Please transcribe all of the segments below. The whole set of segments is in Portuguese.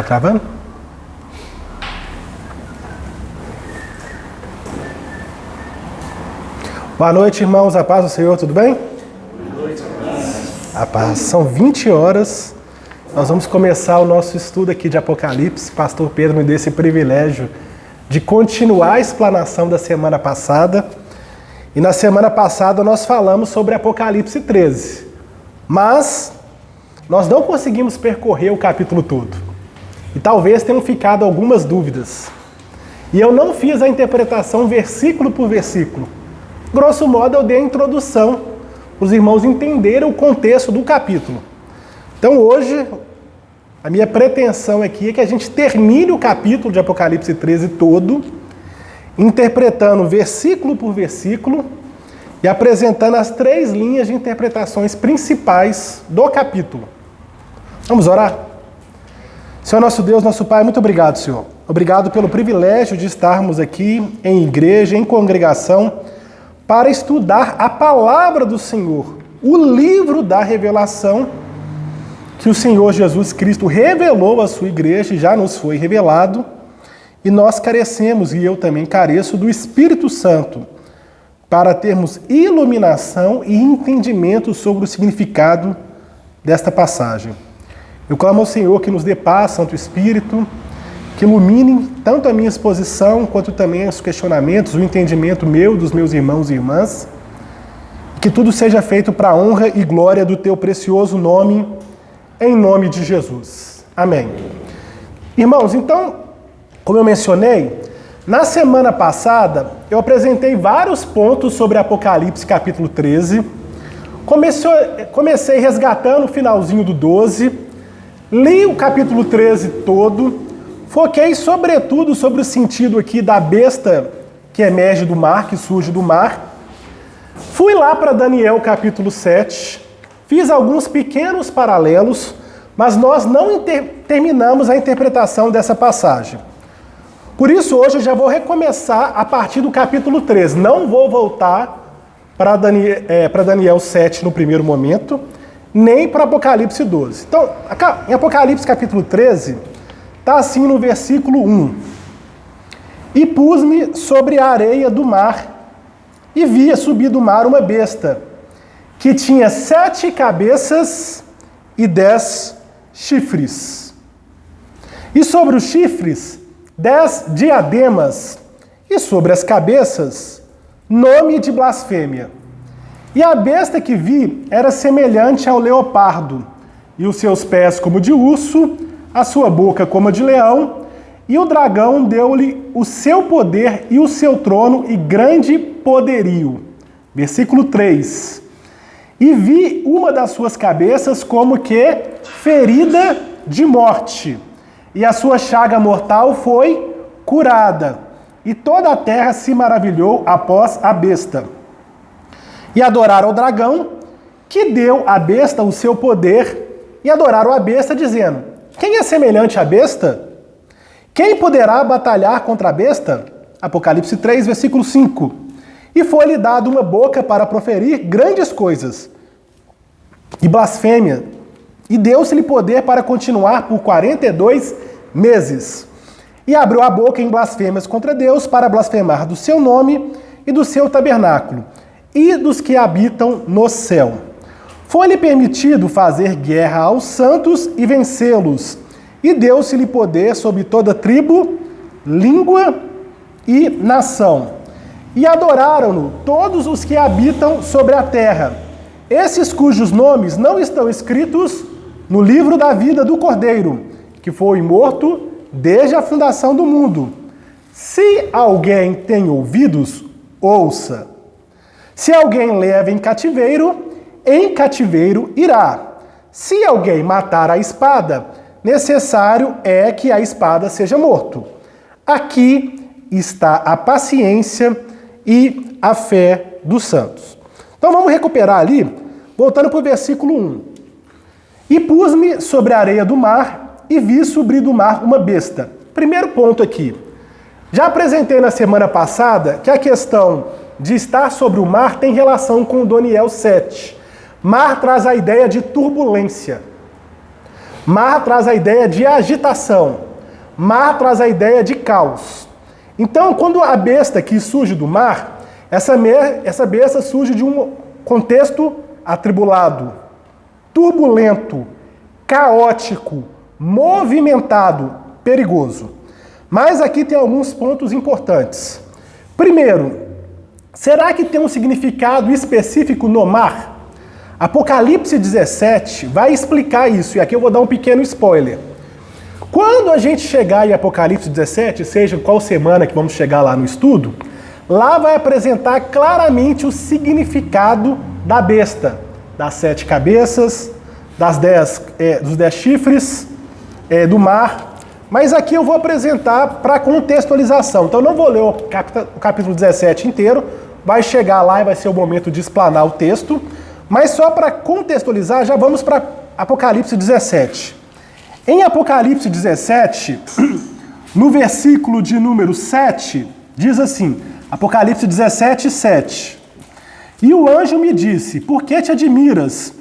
Tá travando? Boa noite, irmãos. A paz do Senhor, tudo bem? Boa noite, a paz. São 20 horas. Nós vamos começar o nosso estudo aqui de Apocalipse. Pastor Pedro me deu esse privilégio de continuar a explanação da semana passada. E na semana passada nós falamos sobre Apocalipse 13. Mas nós não conseguimos percorrer o capítulo todo. E talvez tenham ficado algumas dúvidas. E eu não fiz a interpretação versículo por versículo. Grosso modo, eu dei a introdução, os irmãos entenderam o contexto do capítulo. Então hoje, a minha pretensão aqui é que a gente termine o capítulo de Apocalipse 13 todo, interpretando versículo por versículo e apresentando as 3 linhas de interpretações principais do capítulo. Vamos orar? Senhor nosso Deus, nosso Pai, muito obrigado, Senhor. Obrigado pelo privilégio de estarmos aqui em igreja, em congregação, para estudar a palavra do Senhor, o livro da revelação que o Senhor Jesus Cristo revelou à sua igreja e já nos foi revelado. E nós carecemos, e eu também careço, do Espírito Santo para termos iluminação e entendimento sobre o significado desta passagem. Eu clamo ao Senhor que nos dê paz, Santo Espírito, que ilumine tanto a minha exposição quanto também os questionamentos, o entendimento meu, dos meus irmãos e irmãs, que tudo seja feito para a honra e glória do teu precioso nome, em nome de Jesus. Amém. Irmãos, então, como eu mencionei, na semana passada eu apresentei vários pontos sobre Apocalipse capítulo 13, comecei resgatando o finalzinho do 12, li o capítulo 13 todo, foquei sobretudo sobre o sentido aqui da besta que emerge do mar, que surge do mar. Fui lá para Daniel capítulo 7, fiz alguns pequenos paralelos, mas nós não terminamos a interpretação dessa passagem. Por isso hoje eu já vou recomeçar a partir do capítulo 13. Não vou voltar para Daniel 7 no primeiro momento, nem para Apocalipse 12. Então, em Apocalipse capítulo 13, está assim no versículo 1. E pus-me sobre a areia do mar, e via subir do mar uma besta, que tinha 7 cabeças e 10 chifres. E sobre os chifres, 10 diademas, e sobre as cabeças, nome de blasfêmia. E a besta que vi era semelhante ao leopardo, e os seus pés como de urso, a sua boca como a de leão, e o dragão deu-lhe o seu poder e o seu trono e grande poderio. Versículo 3. E vi uma das suas cabeças como que ferida de morte, e a sua chaga mortal foi curada, e toda a terra se maravilhou após a besta. E adoraram o dragão, que deu à besta o seu poder, e adoraram a besta, dizendo: quem é semelhante à besta? Quem poderá batalhar contra a besta? Apocalipse 3, versículo 5. E foi-lhe dado uma boca para proferir grandes coisas e blasfêmia, e deu-se-lhe poder para continuar por 42 meses. E abriu a boca em blasfêmias contra Deus, para blasfemar do seu nome e do seu tabernáculo, e dos que habitam no céu. Foi-lhe permitido fazer guerra aos santos e vencê-los, e deu-se-lhe poder sobre toda tribo, língua e nação. E adoraram-no todos os que habitam sobre a terra, esses cujos nomes não estão escritos no livro da vida do Cordeiro, que foi morto desde a fundação do mundo. Se alguém tem ouvidos, ouça. Se alguém leva em cativeiro irá. Se alguém matar a espada, necessário é que a espada seja morto. Aqui está a paciência e a fé dos santos. Então vamos recuperar ali, voltando para o versículo 1. E pus-me sobre a areia do mar e vi subir do mar uma besta. Primeiro ponto aqui. Já apresentei na semana passada que a questão de estar sobre o mar tem relação com Daniel 7. Mar traz a ideia de turbulência. Mar traz a ideia de agitação. Mar traz a ideia de caos. Então, quando a besta que surge do mar, essa besta surge de um contexto atribulado, turbulento, caótico, movimentado, perigoso. Mas aqui tem alguns pontos importantes. Primeiro, será que tem um significado específico no mar? Apocalipse 17 vai explicar isso, e aqui eu vou dar um pequeno spoiler. Quando a gente chegar em Apocalipse 17, seja qual semana que vamos chegar lá no estudo, lá vai apresentar claramente o significado da besta, das 7 cabeças, dos 10 chifres, do mar. Mas aqui eu vou apresentar para contextualização. Então eu não vou ler o capítulo 17 inteiro, vai chegar lá e vai ser o momento de explanar o texto. Mas só para contextualizar, já vamos para Apocalipse 17. Em Apocalipse 17, no versículo de número 7, diz assim, Apocalipse 17, 7. E o anjo me disse, por que te admiras?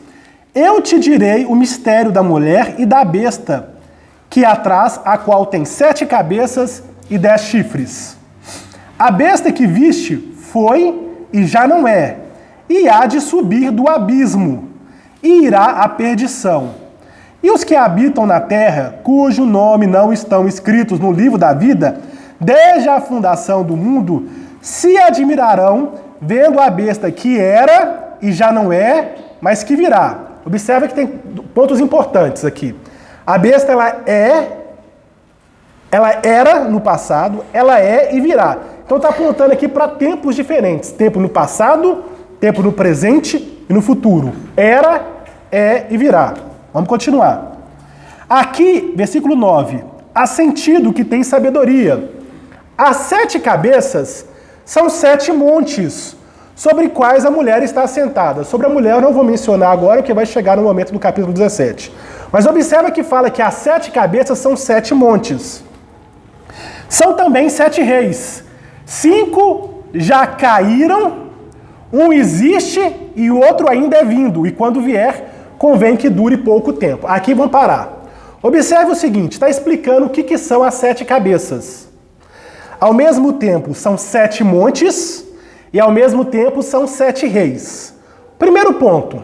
Eu te direi o mistério da mulher e da besta, que atrás, a qual tem 7 cabeças e 10 chifres. A besta que viste foi e já não é, e há de subir do abismo, e irá à perdição. E os que habitam na terra, cujo nome não estão escritos no livro da vida, desde a fundação do mundo, se admirarão, vendo a besta que era e já não é, mas que virá. Observa que tem pontos importantes aqui. A besta, ela era no passado, ela é e virá. Então está apontando aqui para tempos diferentes. Tempo no passado, tempo no presente e no futuro. Era, é e virá. Vamos continuar. Aqui, versículo 9. Há sentido que tem sabedoria. As 7 cabeças são 7 montes, sobre quais a mulher está assentada. Sobre a mulher eu não vou mencionar agora, porque vai chegar no momento do capítulo 17. Mas observa que fala que as 7 cabeças são 7 montes. São também 7 reis. 5 já caíram, um existe e o outro ainda é vindo. E quando vier, convém que dure pouco tempo. Aqui vamos parar. Observe o seguinte, está explicando o que são as 7 cabeças. Ao mesmo tempo, são 7 montes e ao mesmo tempo são 7 reis. Primeiro ponto.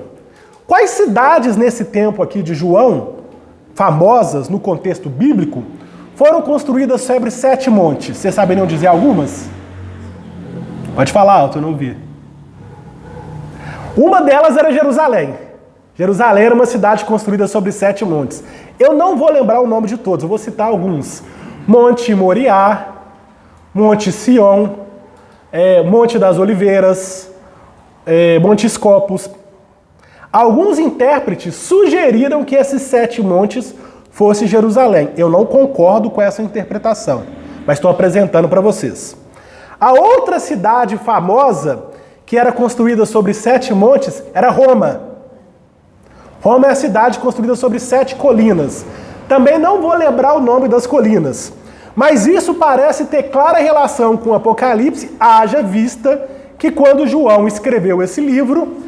Quais cidades nesse tempo aqui de João, famosas no contexto bíblico, foram construídas sobre 7 montes? Vocês saberiam dizer algumas? Pode falar alto, eu não ouvi. Uma delas era Jerusalém. Jerusalém era uma cidade construída sobre 7 montes. Eu não vou lembrar o nome de todos, eu vou citar alguns. Monte Moriá, Monte Sião, Monte das Oliveiras, Monte Escopos. Alguns intérpretes sugeriram que esses 7 montes fossem Jerusalém. Eu não concordo com essa interpretação, mas estou apresentando para vocês. A outra cidade famosa, que era construída sobre 7 montes, era Roma. Roma é a cidade construída sobre 7 colinas. Também não vou lembrar o nome das colinas. Mas isso parece ter clara relação com o Apocalipse, haja vista que quando João escreveu esse livro,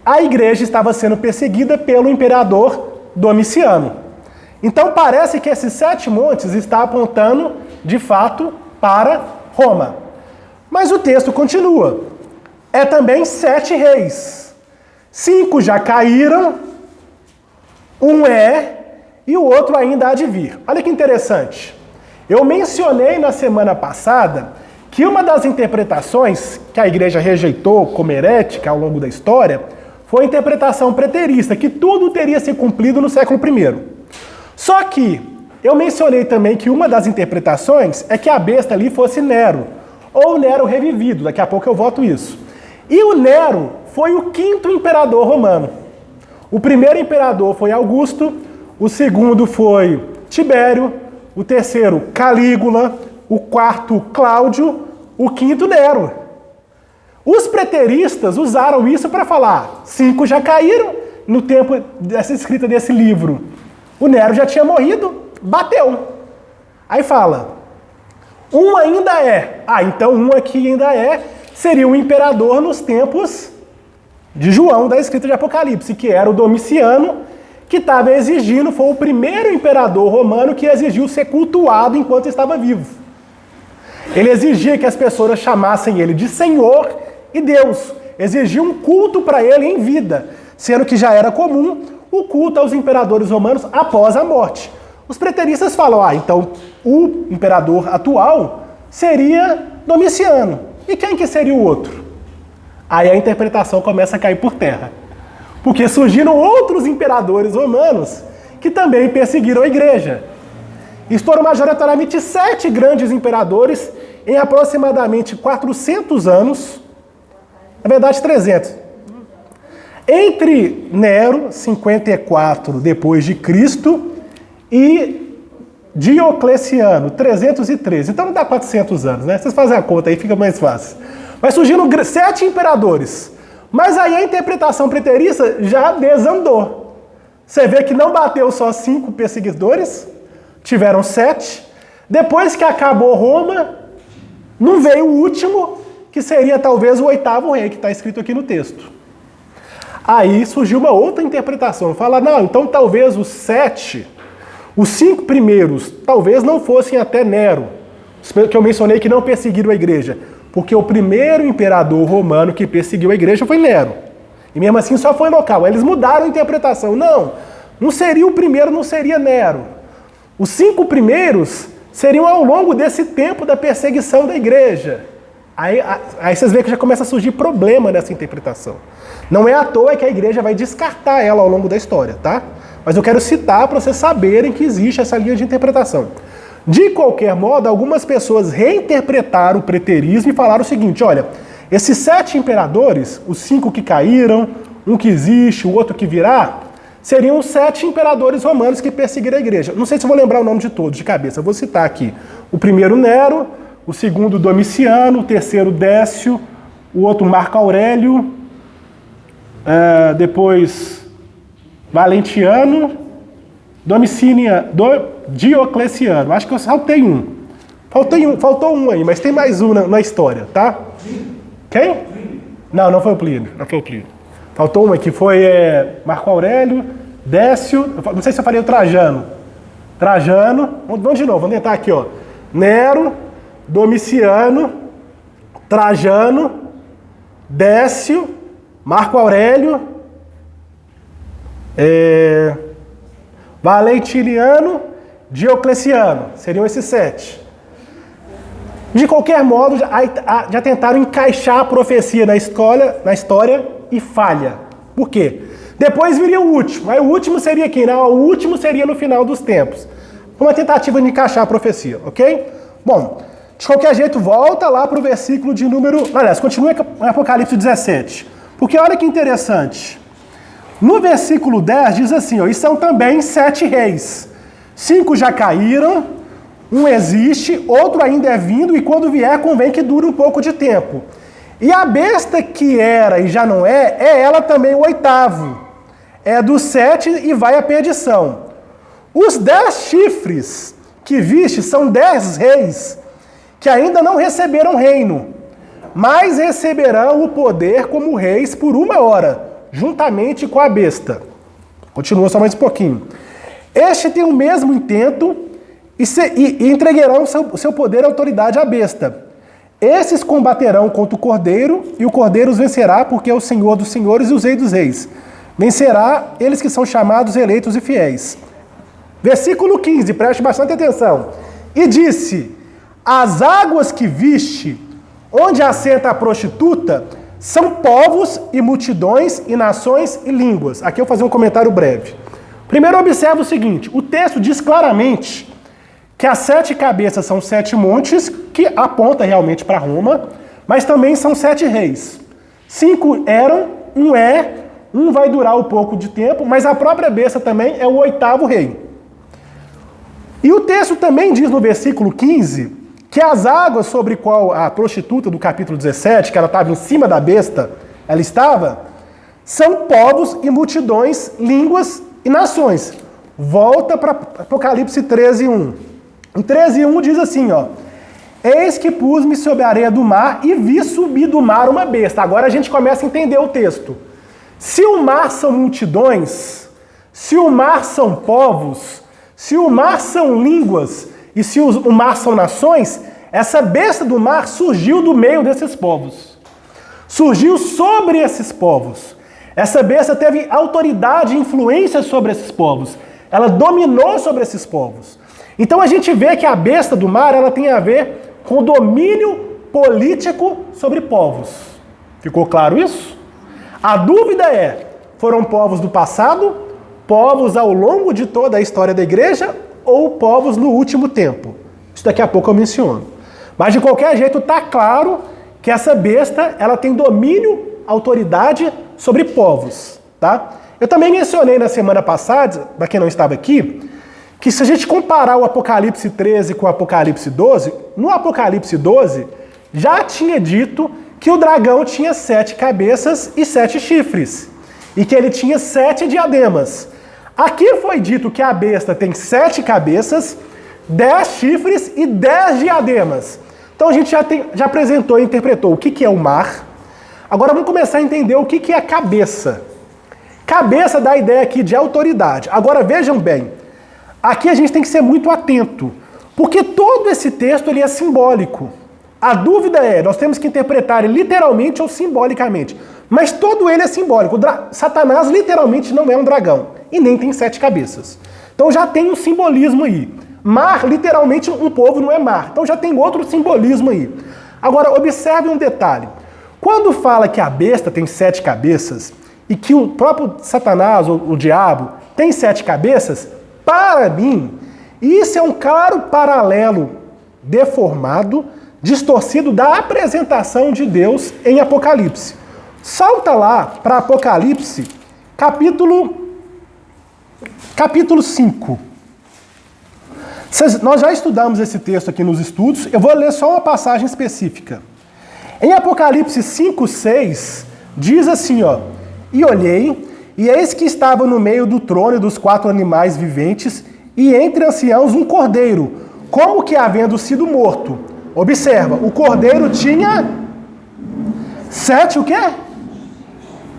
a igreja estava sendo perseguida pelo imperador Domiciano. Então parece que esses 7 montes estão apontando, de fato, para Roma. Mas o texto continua. É também 7 reis. 5 já caíram, um é e o outro ainda há de vir. Olha que interessante. Eu mencionei na semana passada que uma das interpretações que a igreja rejeitou como herética ao longo da história foi a interpretação preterista, que tudo teria se cumprido no século I. Só que eu mencionei também que uma das interpretações é que a besta ali fosse Nero, ou Nero revivido, daqui a pouco eu voto isso. E o Nero foi o 5º imperador romano. O primeiro imperador foi Augusto, o segundo foi Tibério, o terceiro Calígula, o quarto Cláudio, o 5º Nero. Os preteristas usaram isso para falar, 5 já caíram no tempo dessa escrita desse livro. O Nero já tinha morrido, bateu. Aí fala, um ainda é. Então um aqui ainda seria um imperador nos tempos de João, da escrita de Apocalipse, que era o Domiciano, que estava exigindo, foi o primeiro imperador romano que exigiu ser cultuado enquanto estava vivo. Ele exigia que as pessoas chamassem ele de Senhor e Deus. Exigia um culto para ele em vida, sendo que já era comum o culto aos imperadores romanos após a morte. Os preteristas falam, então o imperador atual seria Domiciano. E quem que seria o outro? Aí a interpretação começa a cair por terra. Porque surgiram outros imperadores romanos que também perseguiram a igreja. E foram majoritariamente 7 grandes imperadores em aproximadamente 400 anos, na verdade 300. Entre Nero, 54 depois de Cristo, e Diocleciano, 313. Então não dá 400 anos, né? Vocês fazem a conta aí, fica mais fácil. Mas surgiram 7 imperadores. Mas aí a interpretação preterista já desandou. Você vê que não bateu só 5 perseguidores, tiveram 7. Depois que acabou Roma, não veio o último, que seria talvez o 8º rei, que está escrito aqui no texto. Aí surgiu uma outra interpretação. Fala, não, então talvez os 7, os 5 primeiros, talvez não fossem até Nero, que eu mencionei que não perseguiram a igreja. Porque o primeiro imperador romano que perseguiu a igreja foi Nero. E mesmo assim só foi local. Eles mudaram a interpretação. Não seria o primeiro, não seria Nero. Os 5 primeiros seriam ao longo desse tempo da perseguição da igreja. Aí vocês veem que já começa a surgir problema nessa interpretação. Não é à toa que a igreja vai descartar ela ao longo da história, tá? Mas eu quero citar para vocês saberem que existe essa linha de interpretação. De qualquer modo, algumas pessoas reinterpretaram o preterismo e falaram o seguinte, olha, esses 7 imperadores, os 5 que caíram, um que existe, o outro que virá, seriam os 7 imperadores romanos que perseguiram a igreja. Não sei se eu vou lembrar o nome de todos de cabeça, eu vou citar aqui. O primeiro Nero, o segundo Domiciano, o terceiro Décio, o outro Marco Aurélio, depois Valentiano, Diocleciano. Acho que eu saltei um. Faltou um aí, mas tem mais um na história, tá? Quem? Não foi o Plínio. Faltou um aqui, foi Marco Aurélio, Décio, não sei se eu falei o Trajano. Vamos de novo, vamos tentar aqui, ó. Nero, Domiciano, Trajano, Décio, Marco Aurélio, Valentiniano, Diocleciano. Seriam esses 7. De qualquer modo, já tentaram encaixar a profecia na história e falha. Por quê? Depois viria o último. Aí o último seria quem? Não, o último seria no final dos tempos. Uma tentativa de encaixar a profecia, ok? Bom, de qualquer jeito, volta lá para o versículo de número... Aliás, continua em Apocalipse 17. Porque olha que interessante. No versículo 10 diz assim, ó, e são também 7 reis. 5 já caíram, um existe, outro ainda é vindo, e quando vier convém que dure um pouco de tempo. E a besta que era e já não é ela também o 8º. É dos 7 e vai à perdição. Os 10 chifres que viste são 10 reis, que ainda não receberam reino, mas receberão o poder como reis por 1 hora, juntamente com a besta. Continua só mais um pouquinho. Este tem o mesmo intento e entregarão o seu poder e autoridade à besta. Esses combaterão contra o Cordeiro, e o Cordeiro os vencerá, porque é o Senhor dos senhores e o Rei dos reis. Vencerá eles que são chamados, eleitos e fiéis. Versículo 15, preste bastante atenção. E disse, as águas que viste, onde assenta a prostituta, são povos e multidões e nações e línguas. Aqui eu vou fazer um comentário breve. Primeiro observa o seguinte, o texto diz claramente que as 7 cabeças são 7 montes, que aponta realmente para Roma, mas também são 7 reis. 5 eram, um vai durar um pouco de tempo, mas a própria besta também é o 8º rei. E o texto também diz no versículo 15 que as águas sobre qual a prostituta do capítulo 17, que ela estava em cima da besta, ela estava, são povos e multidões, línguas e nações. Volta para Apocalipse 13:1. Em 13:1 diz assim, ó, eis que pus-me sobre a areia do mar e vi subir do mar uma besta. Agora a gente começa a entender o texto. Se o mar são multidões, se o mar são povos, se o mar são línguas e se o mar são nações, essa besta do mar surgiu do meio desses povos. Surgiu sobre esses povos. Essa besta teve autoridade e influência sobre esses povos. Ela dominou sobre esses povos. Então a gente vê que a besta do mar ela tem a ver com o domínio político sobre povos. Ficou claro isso? A dúvida é, foram povos do passado, povos ao longo de toda a história da igreja ou povos no último tempo? Isso daqui a pouco eu menciono. Mas de qualquer jeito está claro que essa besta ela tem domínio, autoridade sobre povos. Tá? Eu também mencionei na semana passada, para quem não estava aqui, que se a gente comparar o Apocalipse 13 com o Apocalipse 12, no Apocalipse 12 já tinha dito que o dragão tinha 7 cabeças e 7 chifres, e que ele tinha 7 diademas. Aqui foi dito que a besta tem 7 cabeças, 10 chifres e 10 diademas. Então a gente já apresentou e interpretou o que é o mar. Agora vamos começar a entender o que é a cabeça. Cabeça dá a ideia aqui de autoridade. Agora vejam bem, aqui a gente tem que ser muito atento, porque todo esse texto ele é simbólico. A dúvida é, nós temos que interpretar ele literalmente ou simbolicamente. Mas todo ele é simbólico. Satanás literalmente não é um dragão e nem tem 7 cabeças. Então já tem um simbolismo aí. Mar, literalmente, um povo não é mar. Então já tem outro simbolismo aí. Agora, observe um detalhe. Quando fala que a besta tem 7 cabeças e que o próprio Satanás, ou o diabo, tem 7 cabeças, para mim, isso é um claro paralelo deformado, distorcido da apresentação de Deus em Apocalipse. Salta lá para Apocalipse, capítulo 5. Nós já estudamos esse texto aqui nos estudos, eu vou ler só uma passagem específica. Em Apocalipse 5, 6, diz assim, ó: E olhei, e eis que estava no meio do trono e dos 4 animais viventes, e entre anciãos um cordeiro, como que havendo sido morto. Observa, o cordeiro tinha 7 o quê?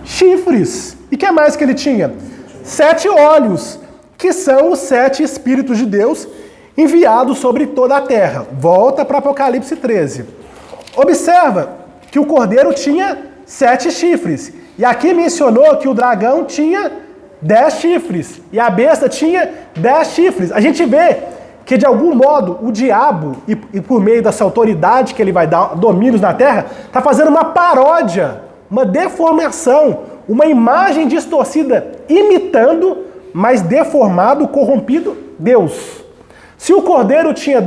Chifres. E o que mais que ele tinha? 7 olhos, que são os 7 Espíritos de Deus enviados sobre toda a terra. Volta para Apocalipse 13. Observa que o cordeiro tinha 7 chifres. E aqui mencionou que o dragão tinha 10 chifres. E a besta tinha 10 chifres. A gente vê que, de algum modo, o diabo, e por meio dessa autoridade que ele vai dar domínios na terra, está fazendo uma paródia, uma deformação, uma imagem distorcida, imitando, mas deformado, corrompido, Deus. Se o cordeiro tinha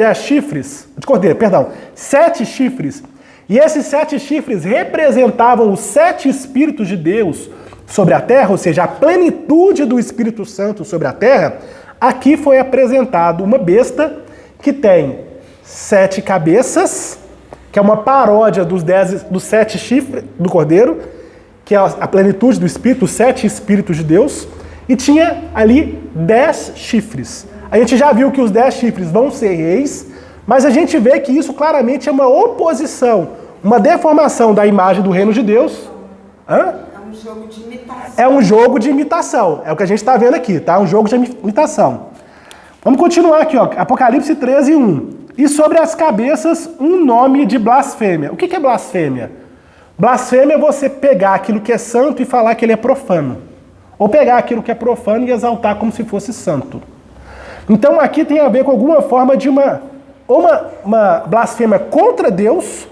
7 chifres, e esses 7 chifres representavam os 7 Espíritos de Deus sobre a terra, ou seja, a plenitude do Espírito Santo sobre a terra, aqui foi apresentado uma besta que tem 7 cabeças, que é uma paródia dos 7 chifres do cordeiro, que é a plenitude do Espírito, os 7 Espíritos de Deus, e tinha ali 10 chifres. A gente já viu que os 10 chifres vão ser reis, mas a gente vê que isso claramente é uma oposição, uma deformação da imagem do reino de Deus. É um jogo de imitação. É um jogo de imitação. É o que a gente está vendo aqui, tá? Um jogo de imitação. Vamos continuar aqui, ó. Apocalipse 13, 1. E sobre as cabeças, um nome de blasfêmia. O que é blasfêmia? Blasfêmia é você pegar aquilo que é santo e falar que ele é profano. Ou pegar aquilo que é profano e exaltar como se fosse santo. Então aqui tem a ver com alguma forma de uma blasfêmia contra Deus,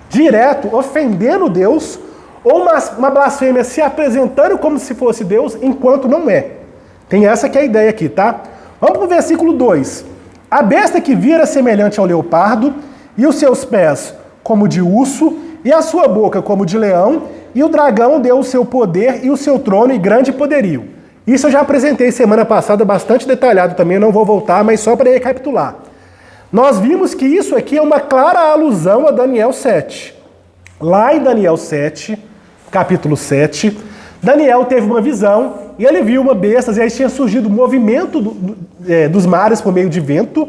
direto, ofendendo Deus, ou uma blasfêmia se apresentando como se fosse Deus, enquanto não é. Tem essa que é a ideia aqui, tá? Vamos para o versículo 2. A besta que vira semelhante ao leopardo, e os seus pés como de urso, e a sua boca como de leão, e o dragão deu o seu poder e o seu trono e grande poderio. Isso eu já apresentei semana passada, bastante detalhado também, não vou voltar, mas só para recapitular. Nós vimos que isso aqui é uma clara alusão a Daniel 7. Lá em Daniel 7, capítulo 7, Daniel teve uma visão e ele viu uma besta, e aí tinha surgido um movimento dos mares por meio de vento,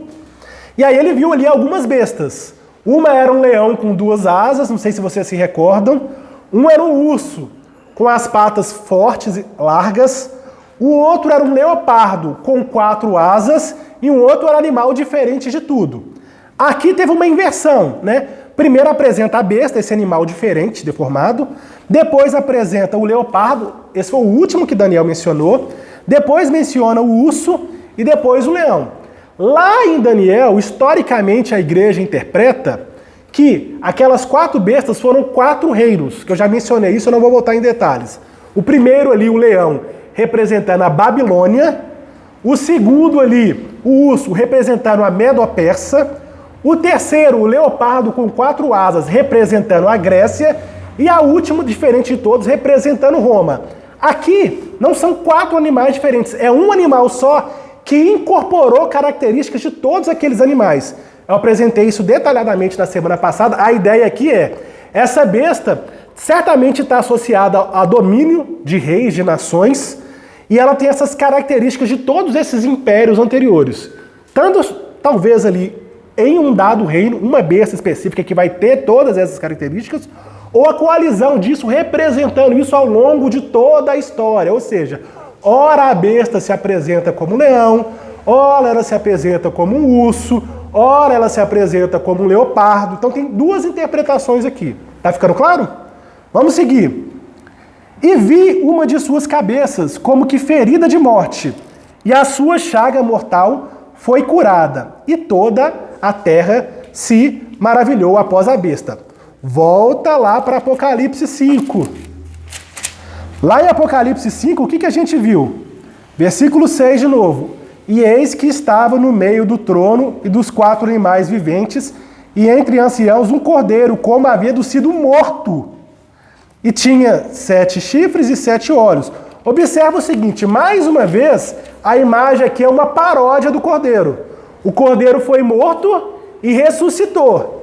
e aí ele viu ali algumas bestas. Uma era um leão com 2 asas, não sei se vocês se recordam. Um era um urso com as patas fortes e largas. o outro era um leopardo com 4 asas e um outro era animal diferente de tudo. Aqui teve uma inversão, né? Primeiro apresenta a besta, esse animal diferente, deformado. Depois apresenta o leopardo, esse foi o último que Daniel mencionou. Depois menciona o urso e depois o leão. Lá em Daniel, historicamente a igreja interpreta que aquelas 4 bestas foram 4 reinos, que eu já mencionei isso, eu não vou voltar em detalhes. O primeiro ali, o leão, representando a Babilônia. O segundo ali, o urso, representando a Medo-Persa. O terceiro, o leopardo com 4 asas, representando a Grécia. E a última, diferente de todos, representando Roma. Aqui não são 4 animais diferentes, é um animal só que incorporou características de todos aqueles animais. Eu apresentei isso detalhadamente na semana passada. A ideia aqui é, essa besta certamente está associada a domínio de reis, de nações, e ela tem essas características de todos esses impérios anteriores. Tanto, talvez ali, em um dado reino, uma besta específica que vai ter todas essas características, ou a coalizão disso representando isso ao longo de toda a história. Ou seja, ora a besta se apresenta como um leão, ora ela se apresenta como um urso, ora ela se apresenta como um leopardo. Então tem 2 interpretações aqui. Tá ficando claro? Vamos seguir. E vi uma de suas cabeças como que ferida de morte, e a sua chaga mortal foi curada, e toda a terra se maravilhou após a besta. Volta lá para Apocalipse 5. Lá em Apocalipse 5, o que a gente viu? Versículo 6 de novo. E eis que estava no meio do trono e dos 4 animais viventes, e entre anciãos um cordeiro, como havia sido morto. E tinha 7 chifres e 7 olhos. Observa o seguinte, mais uma vez, a imagem aqui é uma paródia do cordeiro. O cordeiro foi morto e ressuscitou.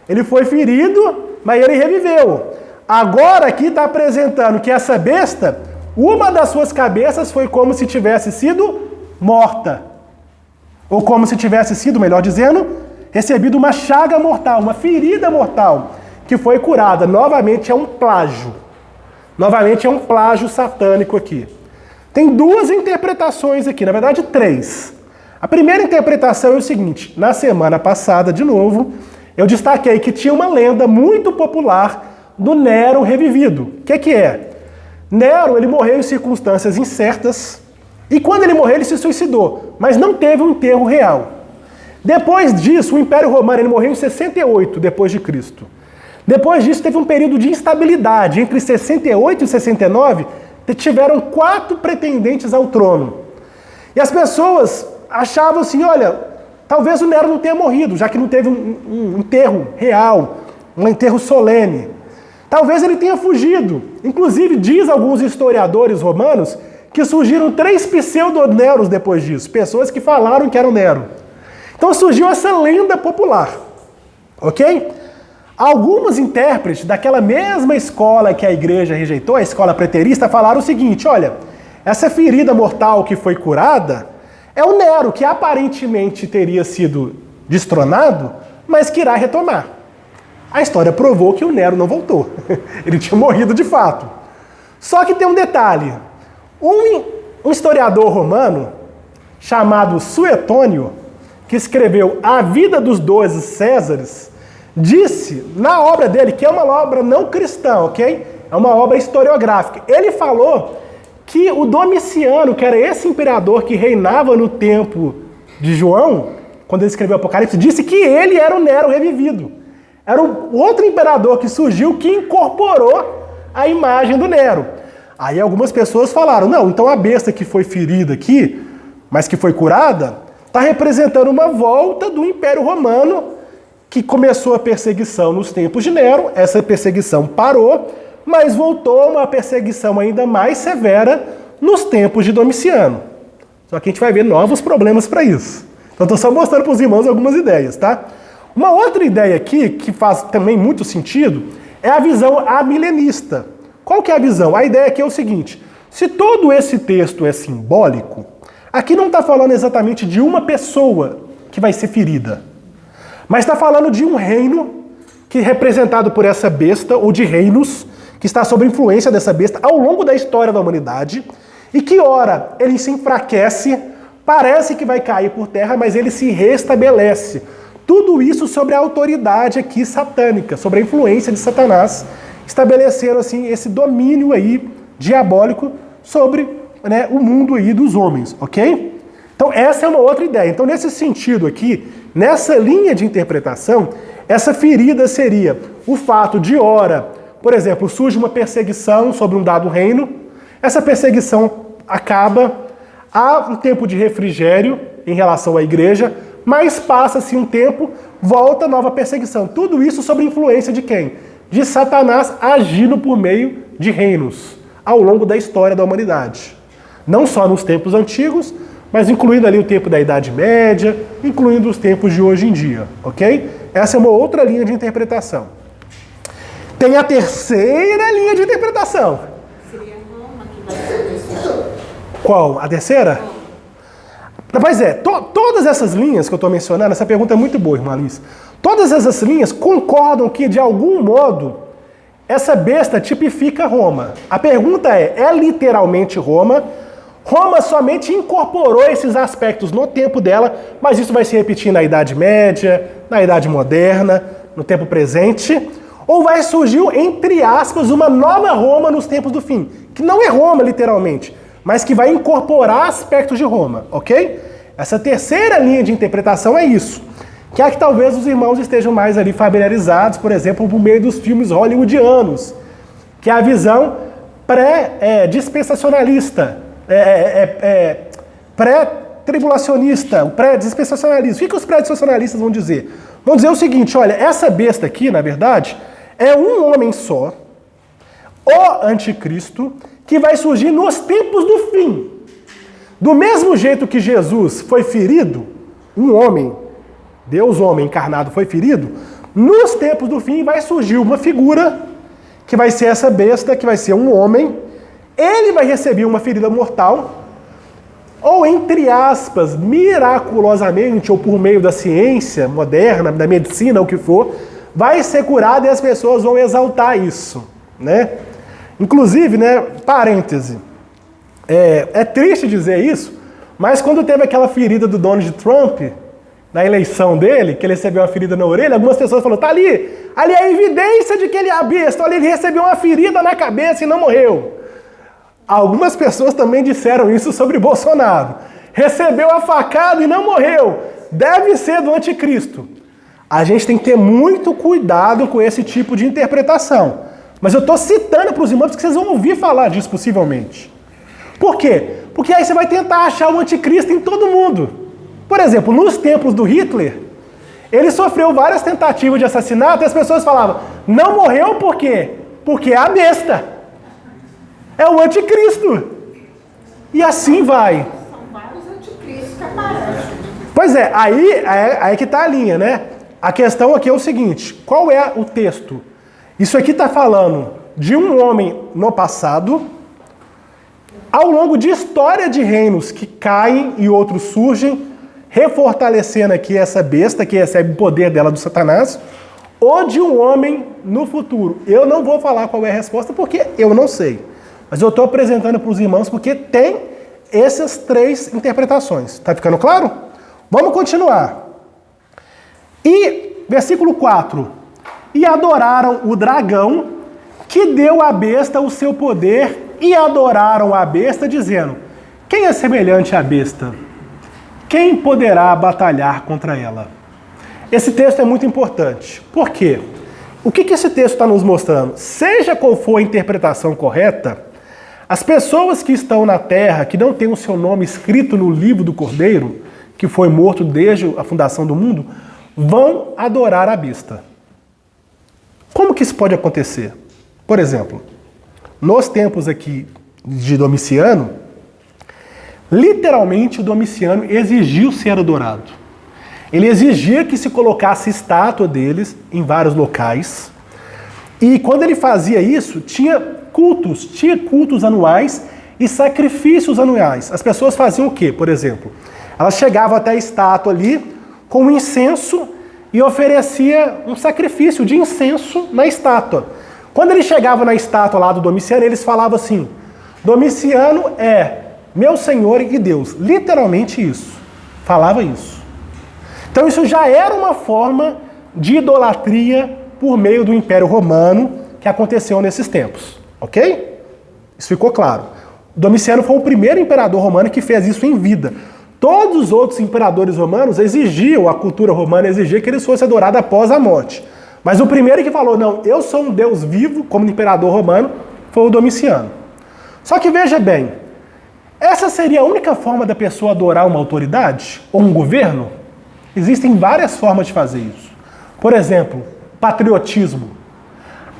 Ele foi ferido, mas ele reviveu. Agora aqui está apresentando que essa besta, uma das suas cabeças foi como se tivesse sido morta. Ou como se tivesse sido, melhor dizendo, recebido uma chaga mortal, uma ferida mortal, que foi curada. Novamente é um plágio. Novamente é um plágio satânico aqui. Tem 2 interpretações aqui, na verdade 3. A primeira interpretação é o seguinte, na semana passada, de novo, eu destaquei que tinha uma lenda muito popular do Nero revivido. O que é? Nero, ele morreu em circunstâncias incertas, e quando ele morreu, ele se suicidou, mas não teve um enterro real. Depois disso, o Império Romano, ele morreu em 68 depois de Cristo. Depois disso, teve um período de instabilidade. Entre 68 e 69, tiveram 4 pretendentes ao trono. E as pessoas achavam assim, olha, talvez o Nero não tenha morrido, já que não teve um enterro real, um enterro solene. Talvez ele tenha fugido. Inclusive, diz alguns historiadores romanos que surgiram 3 pseudo-Neros depois disso, pessoas que falaram que eram Nero. Então surgiu essa lenda popular, ok? Alguns intérpretes daquela mesma escola que a igreja rejeitou, a escola preterista, falaram o seguinte, olha, essa ferida mortal que foi curada é o Nero, que aparentemente teria sido destronado, mas que irá retomar. A história provou que o Nero não voltou. Ele tinha morrido de fato. Só que tem um detalhe. Um historiador romano, chamado Suetônio, que escreveu A Vida dos 12 Césares, disse na obra dele, que é uma obra não cristã, ok? É uma obra historiográfica. Ele falou que o Domiciano, que era esse imperador que reinava no tempo de João, quando ele escreveu o Apocalipse, disse que ele era o Nero revivido. Era o outro imperador que surgiu que incorporou a imagem do Nero. Aí algumas pessoas falaram, não, então a besta que foi ferida aqui, mas que foi curada, está representando uma volta do Império Romano, que começou a perseguição nos tempos de Nero, essa perseguição parou, mas voltou uma perseguição ainda mais severa nos tempos de Domiciano. Só que a gente vai ver novos problemas para isso. Então estou só mostrando para os irmãos algumas ideias, tá? Uma outra ideia aqui, que faz também muito sentido, é a visão amilenista. Qual que é a visão? A ideia aqui é o seguinte, se todo esse texto é simbólico, aqui não está falando exatamente de uma pessoa que vai ser ferida, mas está falando de um reino que é representado por essa besta, ou de reinos, que está sob a influência dessa besta ao longo da história da humanidade, e que ora ele se enfraquece, parece que vai cair por terra, mas ele se restabelece. Tudo isso sobre a autoridade aqui satânica, sobre a influência de Satanás, estabelecendo assim esse domínio aí diabólico sobre, né, o mundo aí dos homens, ok? Então essa é uma outra ideia. Então nesse sentido aqui, nessa linha de interpretação, essa ferida seria o fato de ora, por exemplo, surge uma perseguição sobre um dado reino, essa perseguição acaba, há um tempo de refrigério em relação à igreja, mas passa-se um tempo, volta nova perseguição. Tudo isso sob influência de quem? De Satanás agindo por meio de reinos ao longo da história da humanidade. Não só nos tempos antigos, mas incluindo ali o tempo da Idade Média, incluindo os tempos de hoje em dia, ok? Essa é uma outra linha de interpretação. Tem a terceira linha de interpretação. Seria Roma que vai ser a terceira. Qual? A terceira? Pois é, todas essas linhas que eu estou mencionando, essa pergunta é muito boa, irmã Alice. Todas essas linhas concordam que, de algum modo, essa besta tipifica Roma. A pergunta é literalmente Roma? Roma somente incorporou esses aspectos no tempo dela, mas isso vai se repetir na Idade Média, na Idade Moderna, no tempo presente? Ou vai surgir, entre aspas, uma nova Roma nos tempos do fim? Que não é Roma, literalmente, mas que vai incorporar aspectos de Roma, ok? Essa terceira linha de interpretação é isso. Que é que talvez os irmãos estejam mais ali familiarizados, por exemplo, por meio dos filmes hollywoodianos, que é a visão pré-dispensacionalista, pré-tribulacionista, o pré-dispensacionalista. O que os pré-dispensacionalistas vão dizer? Vão dizer o seguinte, olha, essa besta aqui, na verdade, é um homem só, o anticristo, que vai surgir nos tempos do fim. Do mesmo jeito que Jesus foi ferido, um homem, Deus homem encarnado foi ferido, nos tempos do fim vai surgir uma figura que vai ser essa besta, que vai ser um homem, ele vai receber uma ferida mortal, ou entre aspas, miraculosamente, ou por meio da ciência moderna, da medicina, o que for, vai ser curado e as pessoas vão exaltar isso, né? Inclusive, né, parêntese, é triste dizer isso, mas quando teve aquela ferida do Donald Trump, na eleição dele, que ele recebeu uma ferida na orelha, algumas pessoas falaram, tá ali é a evidência de que ele é a besta, olha, ele recebeu uma ferida na cabeça e não morreu. Algumas pessoas também disseram isso sobre Bolsonaro. Recebeu a facada e não morreu. Deve ser do anticristo. A gente tem que ter muito cuidado com esse tipo de interpretação. Mas eu estou citando para os irmãos porque vocês vão ouvir falar disso possivelmente. Por quê? Porque aí você vai tentar achar o anticristo em todo mundo. Por exemplo, nos tempos do Hitler, ele sofreu várias tentativas de assassinato e as pessoas falavam, não morreu por quê? Porque é a besta. É o anticristo. E assim vai. São vários anticristos que aparecem. Pois é, aí que está a linha, né? A questão aqui é o seguinte, qual é o texto? Isso aqui está falando de um homem no passado, ao longo de história de reinos que caem e outros surgem, refortalecendo aqui essa besta que recebe o poder dela do Satanás, ou de um homem no futuro. Eu não vou falar qual é a resposta porque eu não sei. Mas eu estou apresentando para os irmãos porque tem essas três interpretações. Tá ficando claro? Vamos continuar. E, versículo 4. E adoraram o dragão, que deu à besta o seu poder, e adoraram a besta, dizendo, quem é semelhante à besta? Quem poderá batalhar contra ela? Esse texto é muito importante. Por quê? O que esse texto está nos mostrando? Seja qual for a interpretação correta, as pessoas que estão na terra, que não têm o seu nome escrito no livro do Cordeiro, que foi morto desde a fundação do mundo, vão adorar a besta. Como que isso pode acontecer? Por exemplo, nos tempos aqui de Domiciano, literalmente o Domiciano exigiu ser adorado. Ele exigia que se colocasse estátua deles em vários locais. E quando ele fazia isso, tinha cultos anuais e sacrifícios anuais. As pessoas faziam o quê, por exemplo? Elas chegavam até a estátua ali com um incenso e oferecia um sacrifício de incenso na estátua. Quando ele chegava na estátua lá do Domiciano, eles falavam assim, Domiciano é meu Senhor e Deus. Literalmente isso. Falava isso. Então isso já era uma forma de idolatria por meio do Império Romano que aconteceu nesses tempos. Ok? Isso ficou claro. Domiciano foi o primeiro imperador romano que fez isso em vida. Todos os outros imperadores romanos exigiam, a cultura romana exigia que eles fossem adorados após a morte. Mas o primeiro que falou, não, eu sou um Deus vivo, como imperador romano, foi o Domiciano. Só que veja bem, essa seria a única forma da pessoa adorar uma autoridade ou um governo? Existem várias formas de fazer isso. Por exemplo, patriotismo.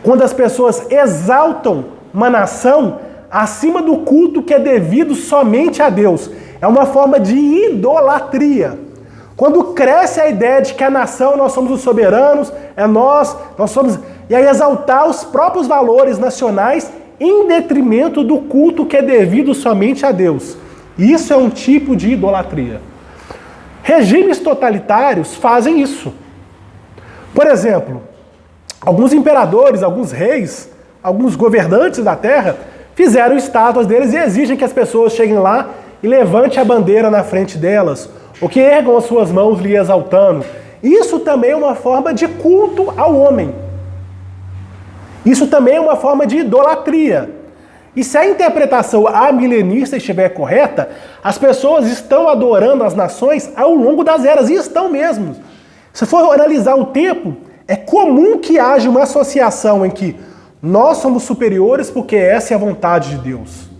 Quando as pessoas exaltam uma nação acima do culto que é devido somente a Deus. É uma forma de idolatria. Quando cresce a ideia de que a nação, nós somos os soberanos, é nós somos... E aí exaltar os próprios valores nacionais em detrimento do culto que é devido somente a Deus. Isso é um tipo de idolatria. Regimes totalitários fazem isso. Por exemplo, alguns imperadores, alguns reis, alguns governantes da terra fizeram estátuas deles e exigem que as pessoas cheguem lá e levantem a bandeira na frente delas, ou que ergam as suas mãos lhe exaltando. Isso também é uma forma de culto ao homem. Isso também é uma forma de idolatria. E se a interpretação amilenista estiver correta, as pessoas estão adorando as nações ao longo das eras, e estão mesmo. Se for analisar o tempo, é comum que haja uma associação em que nós somos superiores porque essa é a vontade de Deus.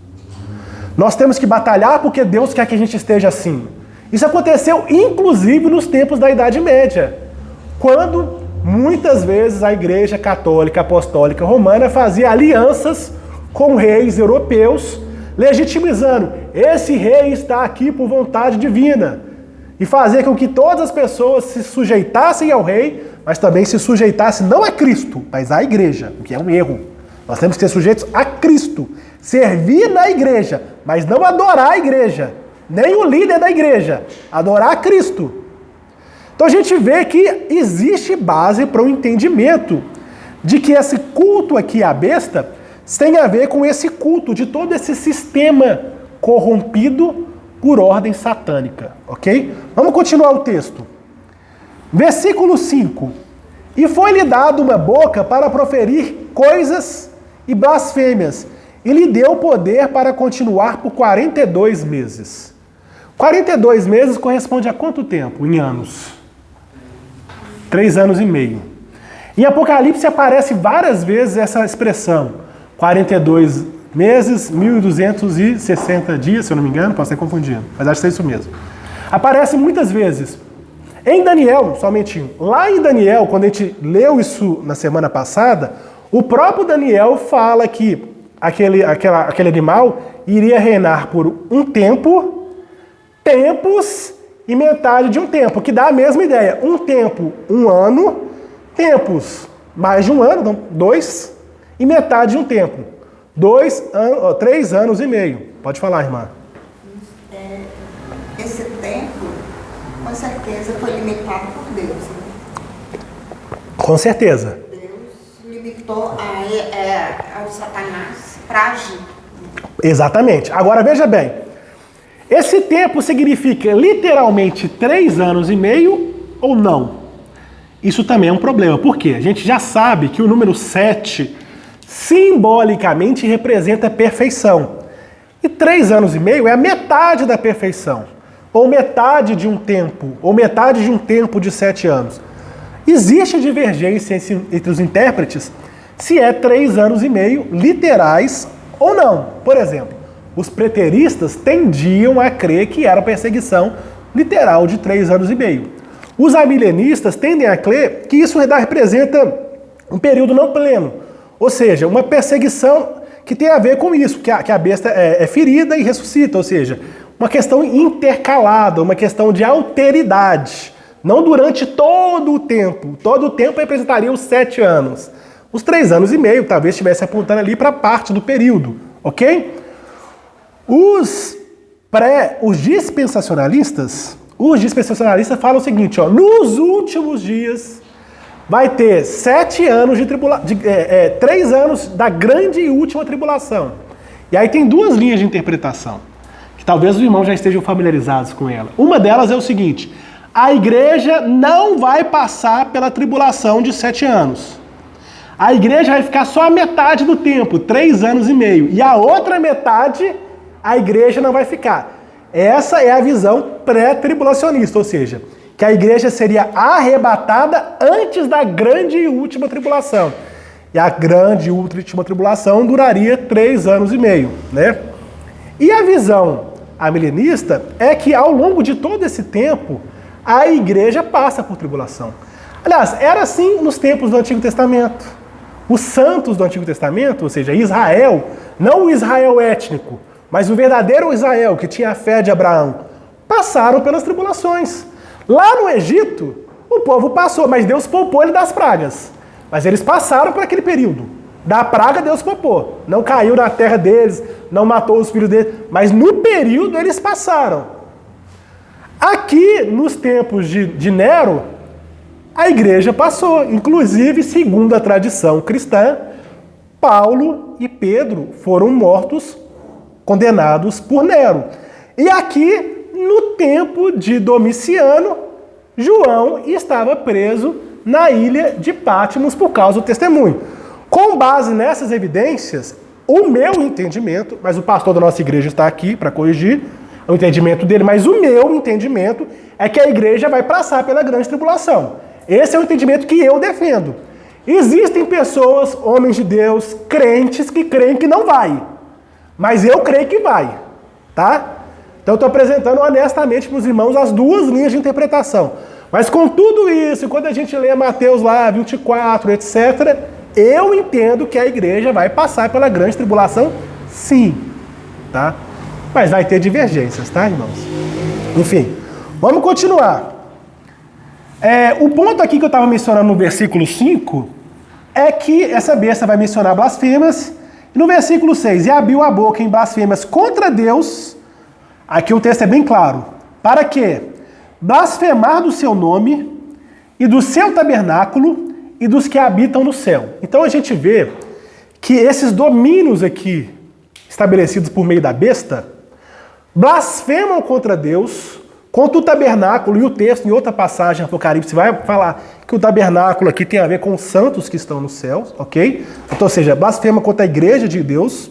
Nós temos que batalhar porque Deus quer que a gente esteja assim. Isso aconteceu inclusive nos tempos da Idade Média, quando muitas vezes a Igreja Católica Apostólica Romana fazia alianças com reis europeus, legitimizando, esse rei está aqui por vontade divina, e fazer com que todas as pessoas se sujeitassem ao rei, mas também se sujeitassem não a Cristo, mas à igreja, o que é um erro. Nós temos que ser sujeitos a Cristo, servir na igreja, mas não adorar a igreja, nem o líder da igreja, adorar a Cristo. Então a gente vê que existe base para o entendimento de que esse culto aqui à besta tem a ver com esse culto de todo esse sistema corrompido por ordem satânica, ok? Vamos continuar o texto. Versículo 5. E foi-lhe dado uma boca para proferir coisas e blasfêmias, e lhe deu poder para continuar por 42 meses. 42 meses corresponde a quanto tempo em anos? 3 anos e meio. Em Apocalipse aparece várias vezes essa expressão. 42 meses, 1260 dias, se eu não me engano, posso estar confundindo, mas acho que é isso mesmo. Aparece muitas vezes. Em Daniel, somente lá em Daniel, quando a gente leu isso na semana passada, o próprio Daniel fala que aquele animal iria reinar por um tempo, tempos e metade de um tempo, que dá a mesma ideia. Um tempo, um ano, tempos, mais de um ano, então 2, e metade de um tempo. 3 anos e meio. Pode falar, irmã. Esse tempo, com certeza, foi limitado por Deus. Né? Com certeza. Deus limitou ao Satanás para agir. Exatamente. Agora veja bem. Esse tempo significa literalmente 3 anos e meio ou não? Isso também é um problema. Por quê? A gente já sabe que o número 7 simbolicamente representa perfeição. E 3 anos e meio é a metade da perfeição. Ou metade de um tempo, ou metade de um tempo de 7 anos. Existe divergência entre os intérpretes se é 3 anos e meio literais ou não. Por exemplo, os preteristas tendiam a crer que era perseguição literal de 3 anos e meio. Os amilenistas tendem a crer que isso representa um período não pleno. Ou seja, uma perseguição que tem a ver com isso, que a besta é ferida e ressuscita. Ou seja, uma questão intercalada, uma questão de alteridade. Não durante todo o tempo. Todo o tempo representaria os 7 anos. Os 3 anos e meio talvez estivesse apontando ali para parte do período. Ok? Os dispensacionalistas falam o seguinte, ó, nos últimos dias vai ter 7 anos de 3 anos da grande e última tribulação. E aí tem duas linhas de interpretação, que talvez os irmãos já estejam familiarizados com ela. Uma delas é o seguinte: a igreja não vai passar pela tribulação de 7 anos. A igreja vai ficar só a metade do tempo, 3 anos e meio. E a outra metade, a igreja não vai ficar. Essa é a visão pré-tribulacionista, ou seja, que a igreja seria arrebatada antes da grande e última tribulação. E a grande e última tribulação duraria 3 anos e meio, né? E a visão amilenista é que ao longo de todo esse tempo, a igreja passa por tribulação. Aliás, era assim nos tempos do Antigo Testamento. Os santos do Antigo Testamento, ou seja, Israel, não o Israel étnico, mas o verdadeiro Israel, que tinha a fé de Abraão, passaram pelas tribulações. Lá no Egito, o povo passou, mas Deus poupou ele das pragas. Mas eles passaram por aquele período. Da praga Deus poupou. Não caiu na terra deles, não matou os filhos deles, mas no período eles passaram. Aqui, nos tempos de Nero, a igreja passou. Inclusive, segundo a tradição cristã, Paulo e Pedro foram mortos, condenados por Nero. E aqui, no tempo de Domiciano, João estava preso na ilha de Patmos por causa do testemunho. Com base nessas evidências, o meu entendimento, mas o pastor da nossa igreja está aqui para corrigir o entendimento dele, mas o meu entendimento é que a igreja vai passar pela grande tribulação. Esse é o entendimento que eu defendo. Existem pessoas, homens de Deus, crentes, que creem que não vai. Mas eu creio que vai, tá? Então eu estou apresentando honestamente para os irmãos as duas linhas de interpretação. Mas com tudo isso, quando a gente lê Mateus lá, 24, etc., eu entendo que a igreja vai passar pela grande tribulação, sim, tá? Mas vai ter divergências, tá, irmãos? Enfim, vamos continuar. O ponto aqui que eu estava mencionando no versículo 5 é que essa besta vai mencionar blasfemas. E no versículo 6, e abriu a boca em blasfemas contra Deus. Aqui o texto é bem claro. Para quê? Blasfemar do seu nome e do seu tabernáculo e dos que habitam no céu. Então a gente vê que esses domínios aqui, estabelecidos por meio da besta, blasfemam contra Deus, contra o tabernáculo, e o texto, em outra passagem, Apocalipse, vai falar que o tabernáculo aqui tem a ver com os santos que estão nos céus, ok? Então, ou seja, blasfema contra a igreja de Deus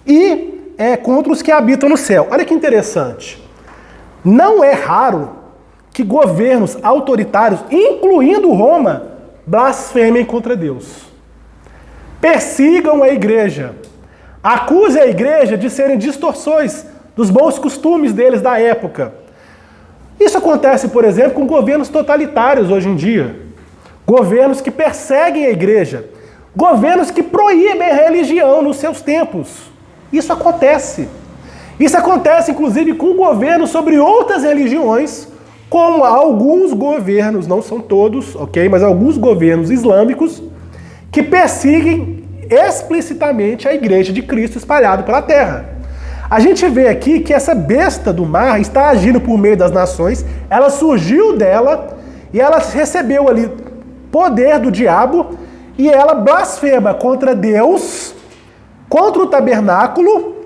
e contra os que habitam no céu. Olha que interessante. Não é raro que governos autoritários, incluindo Roma, blasfemem contra Deus. Persigam a igreja. Acusem a igreja de serem distorções dos bons costumes deles da época. Isso acontece, por exemplo, com governos totalitários hoje em dia. Governos que perseguem a igreja. Governos que proíbem a religião nos seus tempos. Isso acontece. Isso acontece, inclusive, com governos sobre outras religiões, como alguns governos, não são todos, ok? Mas alguns governos islâmicos que perseguem explicitamente a igreja de Cristo espalhada pela terra. A gente vê aqui que essa besta do mar está agindo por meio das nações, ela surgiu dela e ela recebeu ali poder do diabo e ela blasfema contra Deus, contra o tabernáculo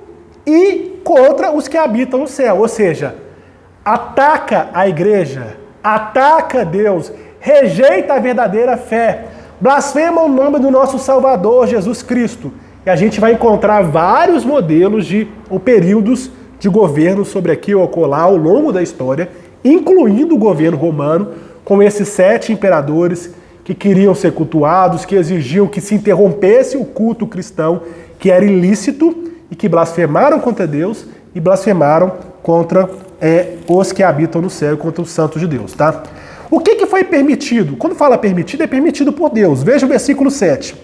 e contra os que habitam no céu. Ou seja, ataca a igreja, ataca Deus, rejeita a verdadeira fé, blasfema o nome do nosso Salvador, Jesus Cristo. E a gente vai encontrar vários modelos ou períodos de governo sobre aqui ou acolá ao longo da história, incluindo o governo romano, com esses 7 imperadores que queriam ser cultuados, que exigiam que se interrompesse o culto cristão, que era ilícito, e que blasfemaram contra Deus e blasfemaram contra os que habitam no céu, contra os santos de Deus, tá? O que foi permitido? Quando fala permitido, é permitido por Deus. Veja o versículo 7.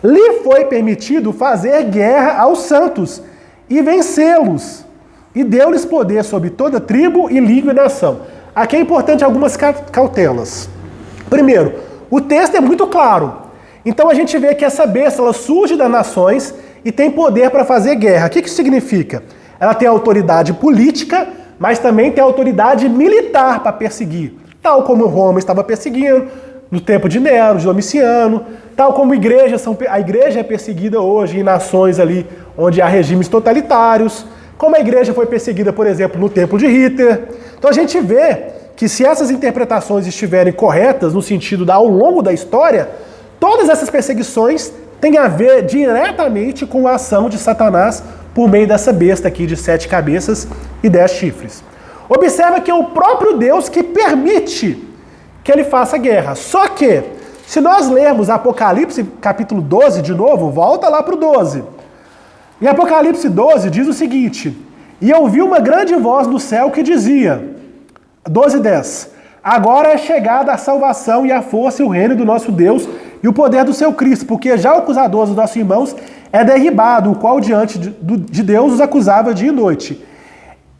Lhe foi permitido fazer guerra aos santos e vencê-los, e deu-lhes poder sobre toda tribo e língua e nação. Aqui é importante algumas cautelas. Primeiro, o texto é muito claro. Então a gente vê que essa besta ela surge das nações e tem poder para fazer guerra. O que isso significa? Ela tem autoridade política, mas também tem autoridade militar para perseguir. Tal como Roma estava perseguindo, no tempo de Nero, de Domiciano, tal como a igreja é perseguida hoje em nações ali onde há regimes totalitários, como a igreja foi perseguida, por exemplo, no tempo de Hitler. Então a gente vê que se essas interpretações estiverem corretas no sentido ao longo da história, todas essas perseguições têm a ver diretamente com a ação de Satanás por meio dessa besta aqui de 7 cabeças e 10 chifres. Observa que é o próprio Deus que permite que ele faça guerra. Só que, se nós lermos Apocalipse capítulo 12 de novo, volta lá para o 12. Em Apocalipse 12 diz o seguinte: e eu ouvi uma grande voz do céu que dizia, 12:10, agora é chegada a salvação e a força e o reino do nosso Deus e o poder do seu Cristo, porque já o acusador dos nossos irmãos é derribado, o qual diante de Deus os acusava dia e noite.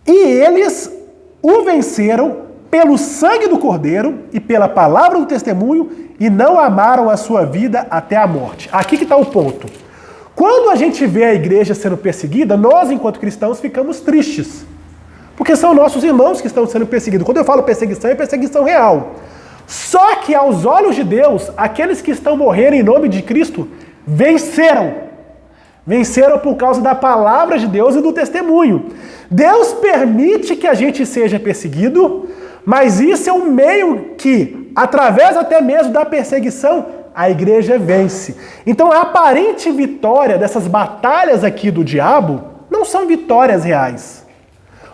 E eles o venceram pelo sangue do Cordeiro e pela palavra do testemunho e não amaram a sua vida até a morte. Aqui que está o ponto. Quando a gente vê a igreja sendo perseguida, nós, enquanto cristãos, ficamos tristes. Porque são nossos irmãos que estão sendo perseguidos. Quando eu falo perseguição, é perseguição real. Só que aos olhos de Deus, aqueles que estão morrendo em nome de Cristo, venceram. Venceram por causa da palavra de Deus e do testemunho. Deus permite que a gente seja perseguido, mas isso é um meio que, através até mesmo da perseguição, a igreja vence. Então a aparente vitória dessas batalhas aqui do diabo não são vitórias reais.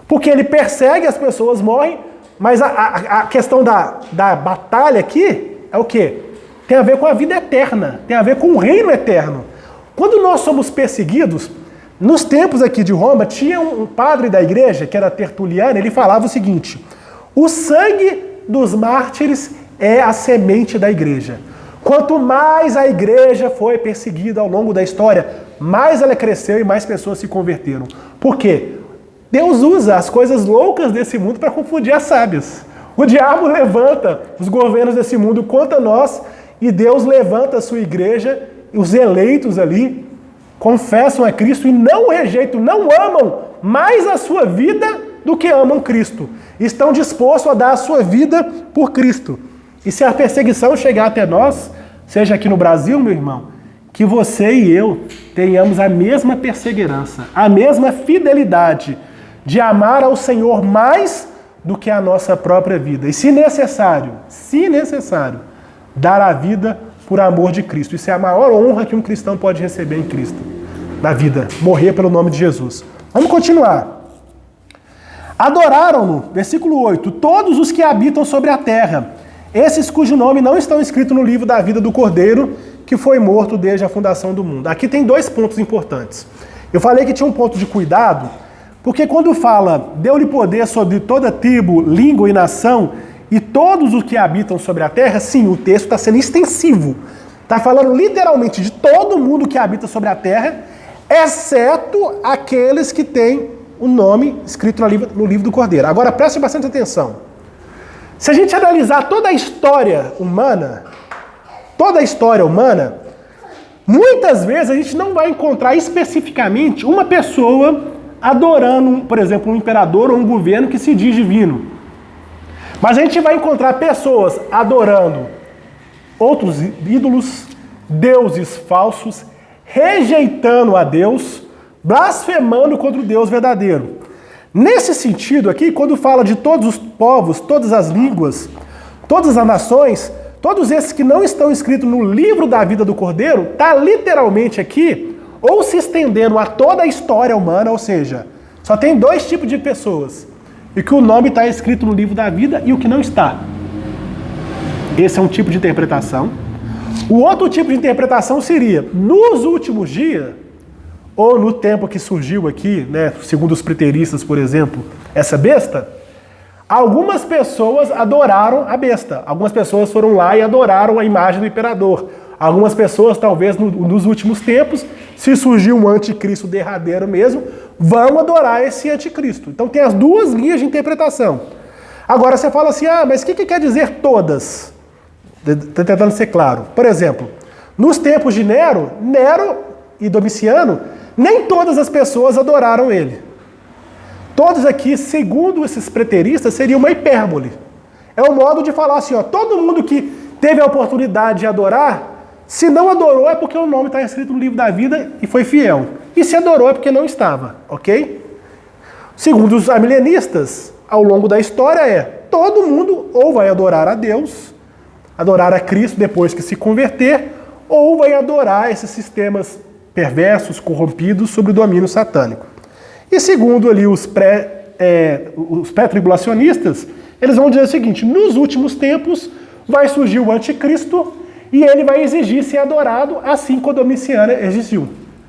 Porque ele persegue, as pessoas morrem, mas a questão da batalha aqui é o quê? Tem a ver com a vida eterna, tem a ver com o reino eterno. Quando nós somos perseguidos, nos tempos aqui de Roma, tinha um padre da igreja, que era Tertuliano, ele falava o seguinte: o sangue dos mártires é a semente da igreja. Quanto mais a igreja foi perseguida ao longo da história, mais ela cresceu e mais pessoas se converteram. Por quê? Deus usa as coisas loucas desse mundo para confundir as sábias. O diabo levanta os governos desse mundo contra nós e Deus levanta a sua igreja, os eleitos ali confessam a Cristo e não o rejeitam, não amam mais a sua vida do que amam Cristo. Estão dispostos a dar a sua vida por Cristo. E se a perseguição chegar até nós, seja aqui no Brasil, meu irmão, que você e eu tenhamos a mesma perseverança, a mesma fidelidade de amar ao Senhor mais do que a nossa própria vida. E se necessário, dar a vida por amor de Cristo. Isso é a maior honra que um cristão pode receber em Cristo, na vida, morrer pelo nome de Jesus. Vamos continuar. Adoraram-no, versículo 8, todos os que habitam sobre a terra, esses cujo nome não estão escritos no livro da vida do Cordeiro, que foi morto desde a fundação do mundo. Aqui tem 2 pontos importantes. Eu falei que tinha um ponto de cuidado, porque quando fala, deu-lhe poder sobre toda tribo, língua e nação, e todos os que habitam sobre a terra, sim, o texto está sendo extensivo. Está falando literalmente de todo mundo que habita sobre a terra, exceto aqueles que têm o nome escrito no livro do Cordeiro. Agora preste bastante atenção. Se a gente analisar toda a história humana, muitas vezes a gente não vai encontrar especificamente uma pessoa adorando, por exemplo, um imperador ou um governo que se diz divino. Mas a gente vai encontrar pessoas adorando outros ídolos, deuses falsos, rejeitando a Deus, blasfemando contra o Deus verdadeiro. Nesse sentido aqui, quando fala de todos os povos, todas as línguas, todas as nações, todos esses que não estão escritos no livro da vida do Cordeiro, está literalmente aqui, ou se estendendo a toda a história humana, ou seja, só tem 2 tipos de pessoas. E que o nome está escrito no livro da vida e o que não está. Esse é um tipo de interpretação. O outro tipo de interpretação seria, nos últimos dias, ou no tempo que surgiu aqui, né, segundo os preteristas, por exemplo, essa besta, algumas pessoas adoraram a besta. Algumas pessoas foram lá e adoraram a imagem do imperador. Algumas pessoas, talvez nos últimos tempos, se surgir um anticristo derradeiro mesmo, vão adorar esse anticristo. Então tem as 2 linhas de interpretação. Agora você fala assim, mas o que quer dizer todas? Estou tentando ser claro. Por exemplo, nos tempos de Nero e Domiciano, nem todas as pessoas adoraram ele. Todos aqui, segundo esses preteristas, seria uma hipérbole. É um modo de falar assim, todo mundo que teve a oportunidade de adorar, se não adorou é porque o nome está escrito no livro da vida e foi fiel. E se adorou é porque não estava, ok? Segundo os amilenistas, ao longo da história todo mundo ou vai adorar a Deus, adorar a Cristo depois que se converter, ou vai adorar esses sistemas perversos, corrompidos, sob o domínio satânico. E segundo ali os pré-tribulacionistas, eles vão dizer o seguinte: nos últimos tempos vai surgir o anticristo e ele vai exigir ser adorado assim como Domiciano exigiu.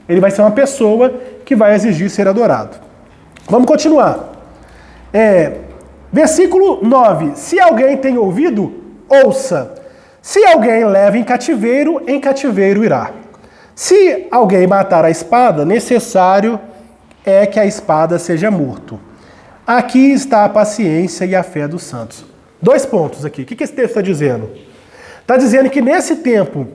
Ele vai ser uma pessoa que vai exigir ser adorado. Vamos continuar. Versículo 9. Se alguém tem ouvido, ouça. Se alguém leva em cativeiro irá. Se alguém matar a espada, necessário é que a espada seja morto. Aqui está a paciência e a fé dos santos. 2 pontos aqui. O que esse texto está dizendo? Está dizendo que nesse tempo,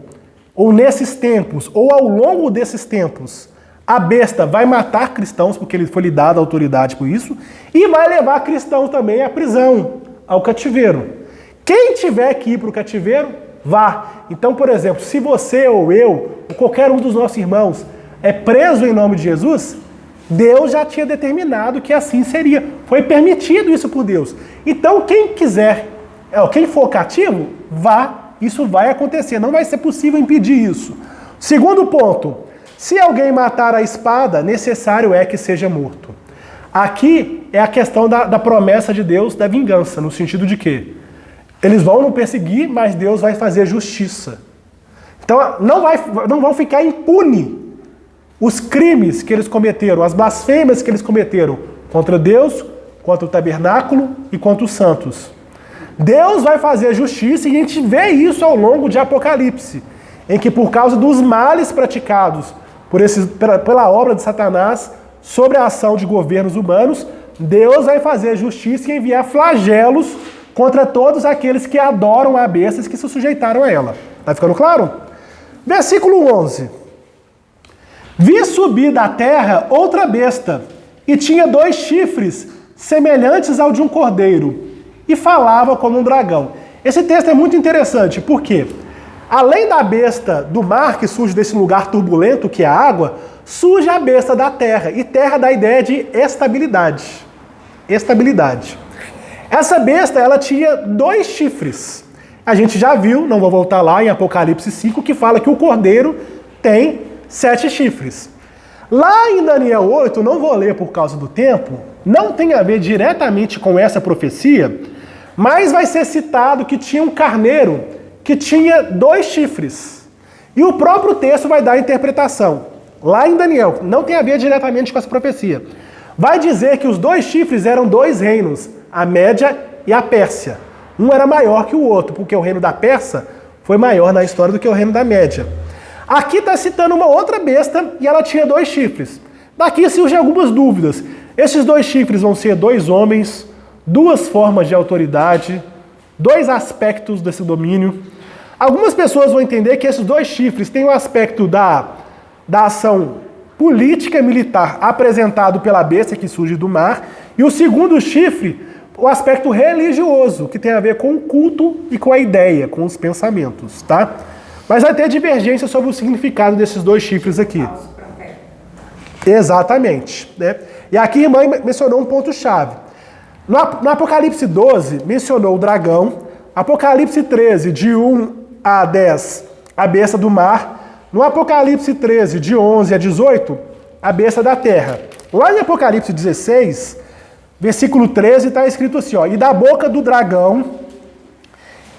ou nesses tempos, ou ao longo desses tempos, a besta vai matar cristãos, porque ele foi lhe dada autoridade por isso, e vai levar cristãos também à prisão, ao cativeiro. Quem tiver que ir para o cativeiro, vá. Então, por exemplo, se você ou eu, ou qualquer um dos nossos irmãos, é preso em nome de Jesus, Deus já tinha determinado que assim seria. Foi permitido isso por Deus. Então, quem quiser, quem for cativo, vá. Isso vai acontecer. Não vai ser possível impedir isso. Segundo ponto. Se alguém matar a espada, necessário é que seja morto. Aqui é a questão da promessa de Deus da vingança, no sentido de que eles vão nos perseguir, mas Deus vai fazer justiça. Então, não vão ficar impunes os crimes que eles cometeram, as blasfêmias que eles cometeram contra Deus, contra o tabernáculo e contra os santos. Deus vai fazer justiça e a gente vê isso ao longo de Apocalipse, em que por causa dos males praticados pela obra de Satanás sobre a ação de governos humanos, Deus vai fazer justiça e enviar flagelos contra todos aqueles que adoram a besta e que se sujeitaram a ela. Tá ficando claro? Versículo 11. Vi subir da terra outra besta, e tinha 2 chifres, semelhantes ao de um cordeiro, e falava como um dragão. Esse texto é muito interessante, porque além da besta do mar, que surge desse lugar turbulento que é a água, surge a besta da terra, e terra dá a ideia de estabilidade. Estabilidade. Essa besta, ela tinha 2 chifres. A gente já viu, não vou voltar lá, em Apocalipse 5, que fala que o cordeiro tem 7 chifres. Lá em Daniel 8, não vou ler por causa do tempo, não tem a ver diretamente com essa profecia, mas vai ser citado que tinha um carneiro que tinha 2 chifres. E o próprio texto vai dar a interpretação. Lá em Daniel, não tem a ver diretamente com essa profecia. Vai dizer que os 2 chifres eram 2 reinos, a Média e a Pérsia. Um era maior que o outro, porque o reino da Pérsia foi maior na história do que o reino da Média. Aqui está citando uma outra besta e ela tinha 2 chifres. Daqui surgem algumas dúvidas. Esses 2 chifres vão ser 2 homens, 2 formas de autoridade, 2 aspectos desse domínio. Algumas pessoas vão entender que esses 2 chifres têm o aspecto da ação política e militar apresentado pela besta que surge do mar, e o segundo chifre, o aspecto religioso, que tem a ver com o culto e com a ideia, com os pensamentos, tá? Mas vai ter divergência sobre o significado desses 2 chifres aqui. Exatamente. Né? E aqui a irmã mencionou um ponto-chave. No Apocalipse 12, mencionou o dragão. Apocalipse 13, de 1 a 10, a besta do mar. No Apocalipse 13, de 11 a 18, a besta da terra. Lá em Apocalipse 16, versículo 13, está escrito assim, ó, e da boca do dragão,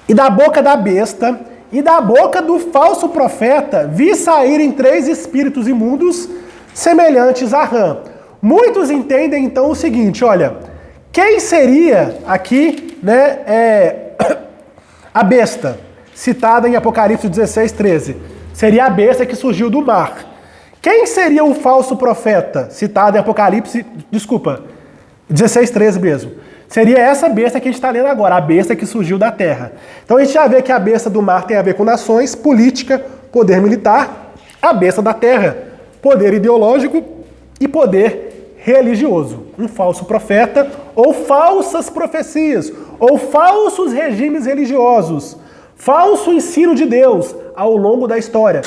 e da boca da besta, e da boca do falso profeta, vi saírem 3 espíritos imundos, semelhantes a rã. Muitos entendem então o seguinte, olha, quem seria aqui, né, a besta, citada em Apocalipse 16, 13? Seria a besta que surgiu do mar. Quem seria o falso profeta, citado em Apocalipse, 16, 13 mesmo? Seria essa besta que a gente está lendo agora, a besta que surgiu da terra. Então a gente já vê que a besta do mar tem a ver com nações, política, poder militar, a besta da terra, poder ideológico e poder religioso. Um falso profeta, ou falsas profecias, ou falsos regimes religiosos, falso ensino de Deus ao longo da história,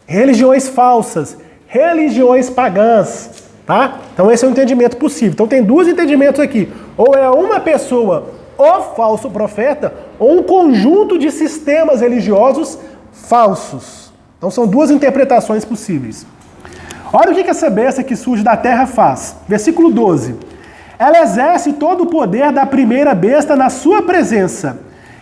religiões falsas, religiões pagãs, tá? Então esse é o entendimento possível. Então tem dois entendimentos aqui. Ou é uma pessoa, o falso profeta, ou um conjunto de sistemas religiosos falsos. Então são duas interpretações possíveis. Olha o que essa besta que surge da terra faz. Versículo 12. Ela exerce todo o poder da primeira besta na sua presença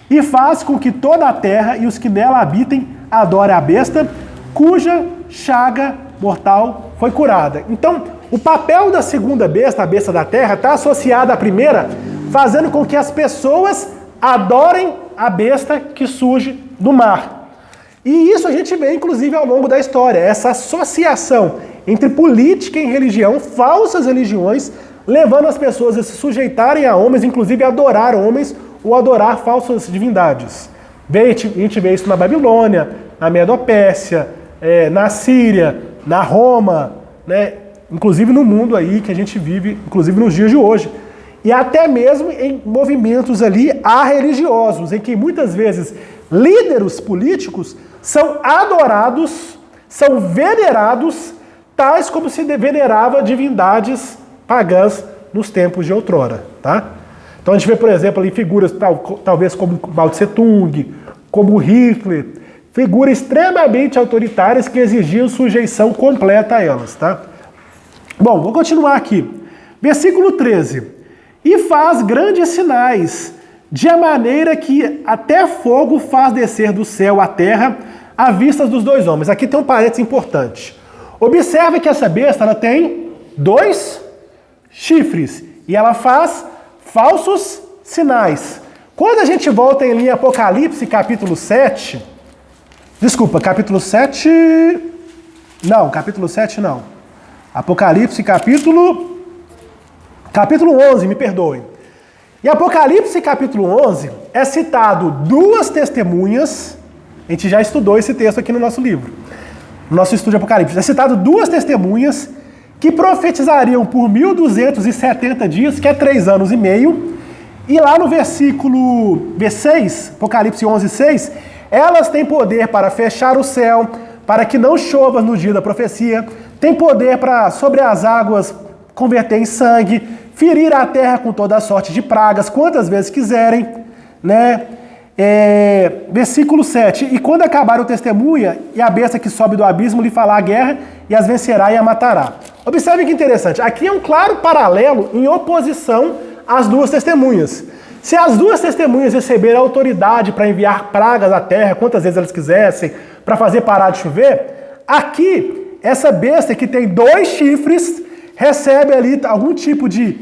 e faz com que toda a terra e os que nela habitem adorem a besta, cuja chaga mortal foi curada. Então, o papel da segunda besta, a besta da terra, está associado à primeira, fazendo com que as pessoas adorem a besta que surge do mar. E isso a gente vê, inclusive, ao longo da história, essa associação entre política e religião, falsas religiões, levando as pessoas a se sujeitarem a homens, inclusive a adorar homens ou adorar falsas divindades. A gente vê isso na Babilônia, na Medo-Pérsia, na Síria, na Roma, né? Inclusive no mundo aí que a gente vive, inclusive nos dias de hoje. E até mesmo em movimentos ali arreligiosos, em que muitas vezes líderes políticos são adorados, são venerados, tais como se venerava divindades pagãs nos tempos de outrora, tá? Então a gente vê, por exemplo, ali figuras talvez como Mao Tse Tung, como Hitler, figuras extremamente autoritárias que exigiam sujeição completa a elas, tá? Bom, vou continuar aqui. Versículo 13. E faz grandes sinais, de maneira que até fogo faz descer do céu à terra à vista dos dois homens. Aqui tem um parênteses importante. Observe que essa besta ela tem 2 chifres e ela faz falsos sinais. Quando a gente volta em Apocalipse, capítulo 7... Desculpa, capítulo 7... Não, capítulo 7 não. Apocalipse, capítulo 11, me perdoem. Em Apocalipse, capítulo 11, é citado 2 testemunhas. A gente já estudou esse texto aqui no nosso livro. No nosso estudo de Apocalipse. É citado 2 testemunhas que profetizariam por 1270 dias, que é 3 anos e meio. E lá no versículo 6, Apocalipse 11, 6, elas têm poder para fechar o céu, para que não chova no dia da profecia, tem poder para, sobre as águas, converter em sangue, ferir a terra com toda a sorte de pragas, quantas vezes quiserem, né? Versículo 7, e quando acabar o testemunha, e a besta que sobe do abismo lhe fará a guerra, e as vencerá e a matará. Observe que interessante, aqui é um claro paralelo em oposição às 2 testemunhas. Se as 2 testemunhas receberam autoridade para enviar pragas à terra, quantas vezes elas quisessem, para fazer parar de chover, aqui, essa besta que tem 2 chifres, recebe ali algum tipo de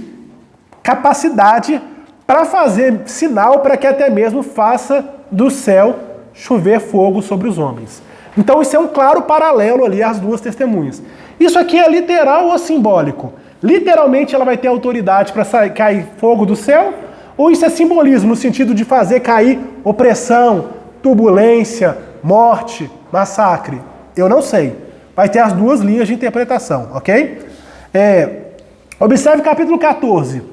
capacidade para fazer sinal para que até mesmo faça do céu chover fogo sobre os homens. Então isso é um claro paralelo ali às 2 testemunhas. Isso aqui é literal ou simbólico? Literalmente ela vai ter autoridade para cair fogo do céu? Ou isso é simbolismo, no sentido de fazer cair opressão, turbulência, morte, massacre? Eu não sei. Vai ter as 2 linhas de interpretação, ok? Observe o capítulo 14.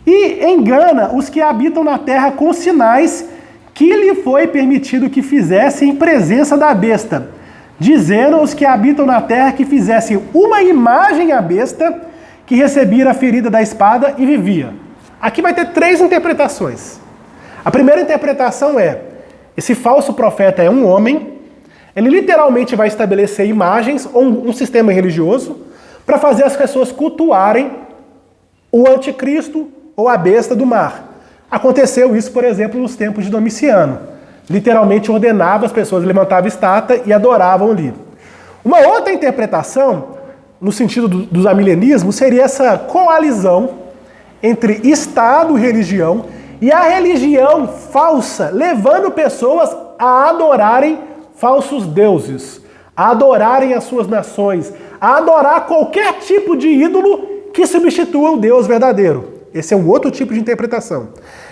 E engana os que habitam na terra com sinais que lhe foi permitido que fizessem em presença da besta, dizendo aos que habitam na terra que fizessem uma imagem à besta, que recebera a ferida da espada e vivia. Aqui vai ter 3 interpretações. A primeira interpretação é, esse falso profeta é um homem, ele literalmente vai estabelecer imagens ou um sistema religioso para fazer as pessoas cultuarem o anticristo ou a besta do mar. Aconteceu isso, por exemplo, nos tempos de Domiciano. Literalmente ordenava as pessoas, levantavam estátua e adoravam ali. Uma outra interpretação, no sentido do amilenismo, seria essa coalizão entre Estado e religião, e a religião falsa levando pessoas a adorarem falsos deuses, a adorarem as suas nações, a adorar qualquer tipo de ídolo que substitua o Deus verdadeiro. Esse é um outro tipo de interpretação.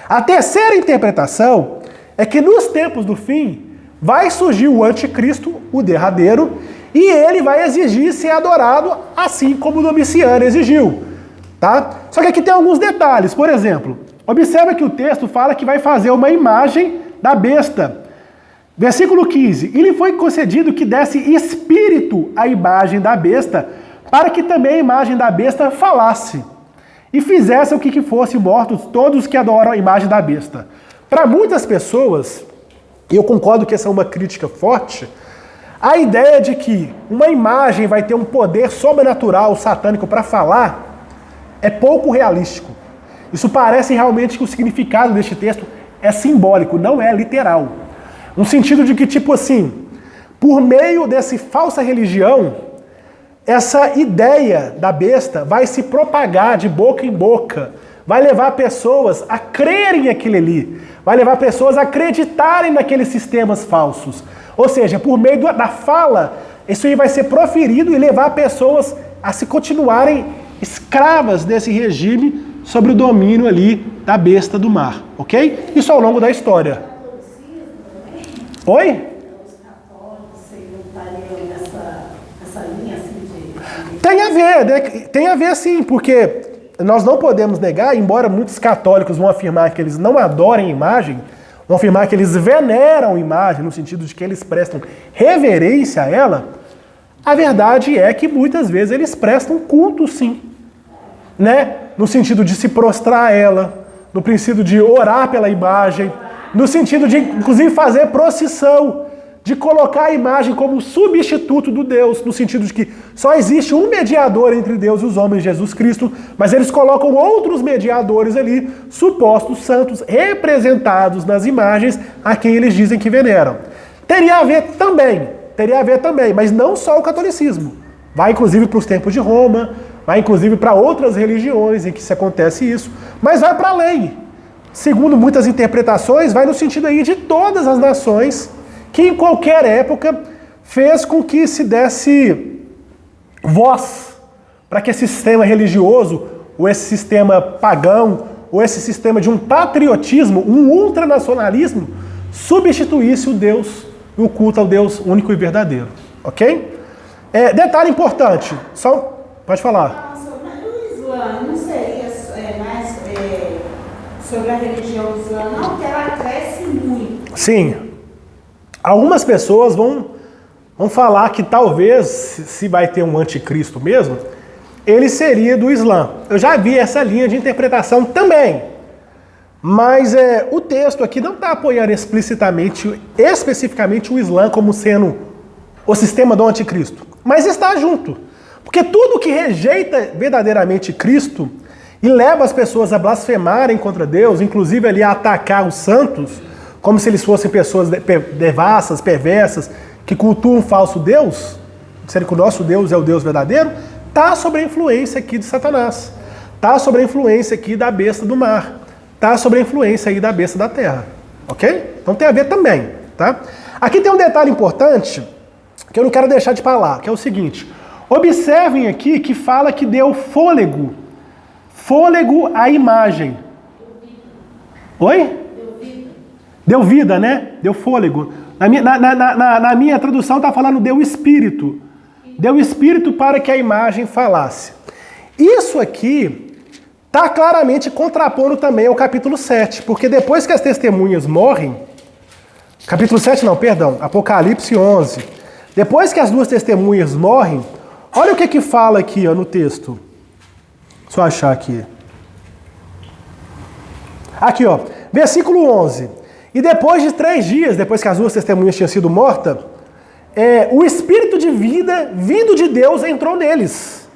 A terceira interpretação é que nos tempos do fim vai surgir o anticristo, o derradeiro, e ele vai exigir ser adorado assim como Domiciano exigiu. Tá? Só que aqui tem alguns detalhes. Por exemplo, observa que o texto fala que vai fazer uma imagem da besta. Versículo 15. E lhe foi concedido que desse espírito à imagem da besta, para que também a imagem da besta falasse, e fizesse o que fosse mortos todos que adoram a imagem da besta. Para muitas pessoas, e eu concordo que essa é uma crítica forte, a ideia de que uma imagem vai ter um poder sobrenatural, satânico, para falar, é pouco realístico. Isso parece realmente que o significado deste texto é simbólico, não é literal. No sentido de que, tipo assim, por meio dessa falsa religião, essa ideia da besta vai se propagar de boca em boca, vai levar pessoas a crerem naquilo ali, vai levar pessoas a acreditarem naqueles sistemas falsos. Ou seja, por meio da fala, isso aí vai ser proferido e levar pessoas a se continuarem escravas desse regime sobre o domínio ali da besta do mar, ok? Isso ao longo da história. Oi? Os católicos estariam nessa linha assim de... Tem a ver, né? Tem a ver sim, porque nós não podemos negar, embora muitos católicos vão afirmar que eles não adorem imagem, vão afirmar que eles veneram imagem, no sentido de que eles prestam reverência a ela, a verdade é que muitas vezes eles prestam culto sim, né? No sentido de se prostrar a ela, no princípio de orar pela imagem, no sentido de, inclusive, fazer procissão, de colocar a imagem como substituto do Deus, no sentido de que só existe um mediador entre Deus e os homens, Jesus Cristo, mas eles colocam outros mediadores ali, supostos santos, representados nas imagens a quem eles dizem que veneram. Teria a ver também, mas não só o catolicismo. Vai inclusive para os tempos de Roma, vai inclusive para outras religiões em que se acontece isso, mas vai para além. Segundo muitas interpretações, vai no sentido aí de todas as nações que em qualquer época fez com que se desse voz para que esse sistema religioso, ou esse sistema pagão, ou esse sistema de um patriotismo, um ultranacionalismo, substituísse o Deus, o culto ao Deus único e verdadeiro. Ok? Detalhe importante, pode falar. Mas o Islã não seria mais sobre a religião islã, não, que ela cresce muito. Sim. Algumas pessoas vão falar que talvez, se vai ter um anticristo mesmo, ele seria do Islã. Eu já vi essa linha de interpretação também. Mas o texto aqui não está apoiando especificamente o Islã como sendo o sistema do anticristo. Mas está junto. Porque tudo que rejeita verdadeiramente Cristo e leva as pessoas a blasfemarem contra Deus, inclusive ali a atacar os santos, como se eles fossem pessoas devassas, perversas, que cultuam um falso Deus, sendo que o nosso Deus é o Deus verdadeiro, está sob a influência aqui de Satanás. Está sob a influência aqui da besta do mar. Está sob a influência aí da besta da terra. Ok? Então tem a ver também. Tá? Aqui tem um detalhe importante que eu não quero deixar de falar, que é o seguinte. Observem aqui que fala que deu fôlego à imagem. Oi? Deu vida, né? Deu fôlego. Na minha tradução está falando deu espírito. Deu espírito para que a imagem falasse. Isso aqui está claramente contrapondo também ao capítulo 7, porque depois que as testemunhas morrem, capítulo 7 não, perdão, Apocalipse 11, depois que as duas testemunhas morrem, olha o que fala aqui no texto. Deixa eu achar aqui. Aqui, versículo 11. E depois de 3 dias, depois que as duas testemunhas tinham sido mortas, o espírito de vida vindo de Deus entrou neles.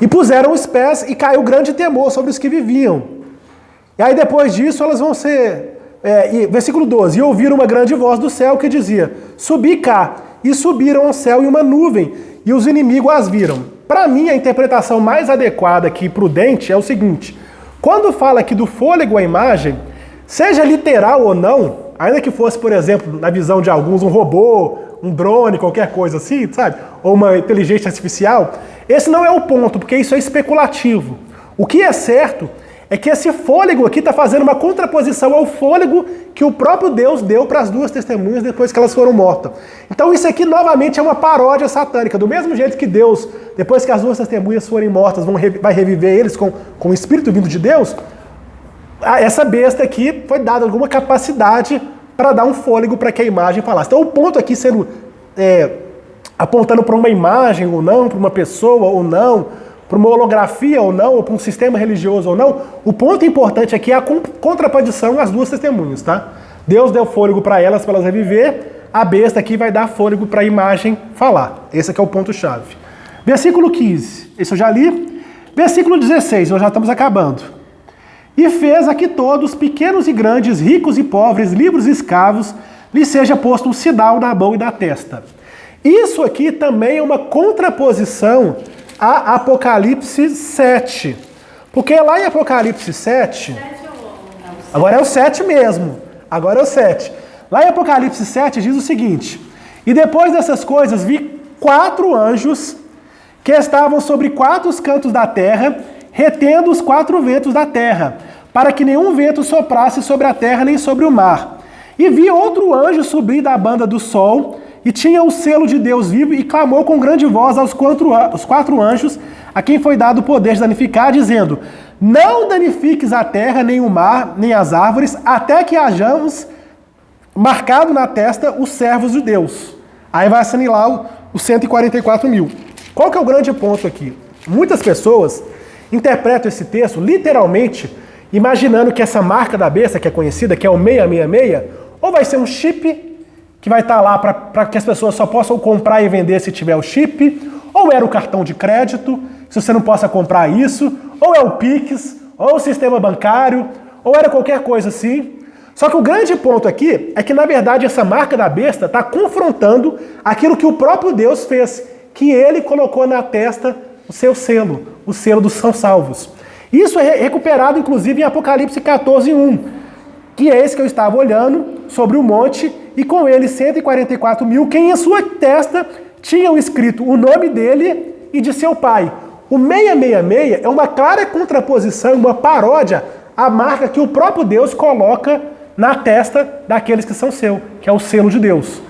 E puseram os pés e caiu grande temor sobre os que viviam. E aí depois disso elas vão ser... versículo 12. E ouviram uma grande voz do céu que dizia, subi cá. E subiram ao céu em uma nuvem, e os inimigos as viram. Para mim, a interpretação mais adequada aqui, prudente, é o seguinte. Quando fala aqui do fôlego à imagem, seja literal ou não, ainda que fosse, por exemplo, na visão de alguns, um robô, um drone, qualquer coisa assim, sabe? Ou uma inteligência artificial, esse não é o ponto, porque isso é especulativo. O que é certo é que esse fôlego aqui está fazendo uma contraposição ao fôlego que o próprio Deus deu para as duas testemunhas depois que elas foram mortas. Então isso aqui novamente é uma paródia satânica. Do mesmo jeito que Deus, depois que as duas testemunhas forem mortas, vai reviver eles com o Espírito vindo de Deus, essa besta aqui foi dada alguma capacidade para dar um fôlego para que a imagem falasse. Então o ponto aqui sendo apontando para uma imagem ou não, para uma pessoa ou não, para uma holografia ou não, ou para um sistema religioso ou não, o ponto importante aqui é a contraposição às duas testemunhas, tá? Deus deu fôlego para elas reviver, a besta aqui vai dar fôlego para a imagem falar. Esse aqui é o ponto-chave. Versículo 15, esse eu já li. Versículo 16, nós já estamos acabando. E fez a que todos, pequenos e grandes, ricos e pobres, livres e escravos, lhe seja posto um sinal na mão e na testa. Isso aqui também é uma contraposição a Apocalipse 7. Porque lá em Apocalipse 7... Agora é o 7 mesmo. Agora é o 7. Lá em Apocalipse 7 diz o seguinte: e depois dessas coisas vi 4 anjos que estavam sobre 4 cantos da terra, retendo os 4 ventos da terra, para que nenhum vento soprasse sobre a terra nem sobre o mar. E vi outro anjo subir da banda do sol, e tinha o selo de Deus vivo, e clamou com grande voz aos 4 anjos, a quem foi dado o poder de danificar, dizendo: não danifiques a terra, nem o mar, nem as árvores, até que hajamos marcado na testa os servos de Deus. Aí vai assinalar os 144 mil. Qual que é o grande ponto aqui? Muitas pessoas interpretam esse texto literalmente, imaginando que essa marca da besta, que é conhecida, que é o 666, ou vai ser um chip que vai estar lá para que as pessoas só possam comprar e vender se tiver o chip, ou era o cartão de crédito, se você não possa comprar isso, ou é o Pix, ou o sistema bancário, ou era qualquer coisa assim. Só que o grande ponto aqui é que, na verdade, essa marca da besta está confrontando aquilo que o próprio Deus fez, que ele colocou na testa o seu selo, o selo dos são salvos. Isso é recuperado, inclusive, em Apocalipse 14:1, que é esse que eu estava olhando sobre o monte, e com ele 144 mil, quem em sua testa tinham escrito o nome dele e de seu pai. O 666 é uma clara contraposição, uma paródia à marca que o próprio Deus coloca na testa daqueles que são seu, que é o selo de Deus.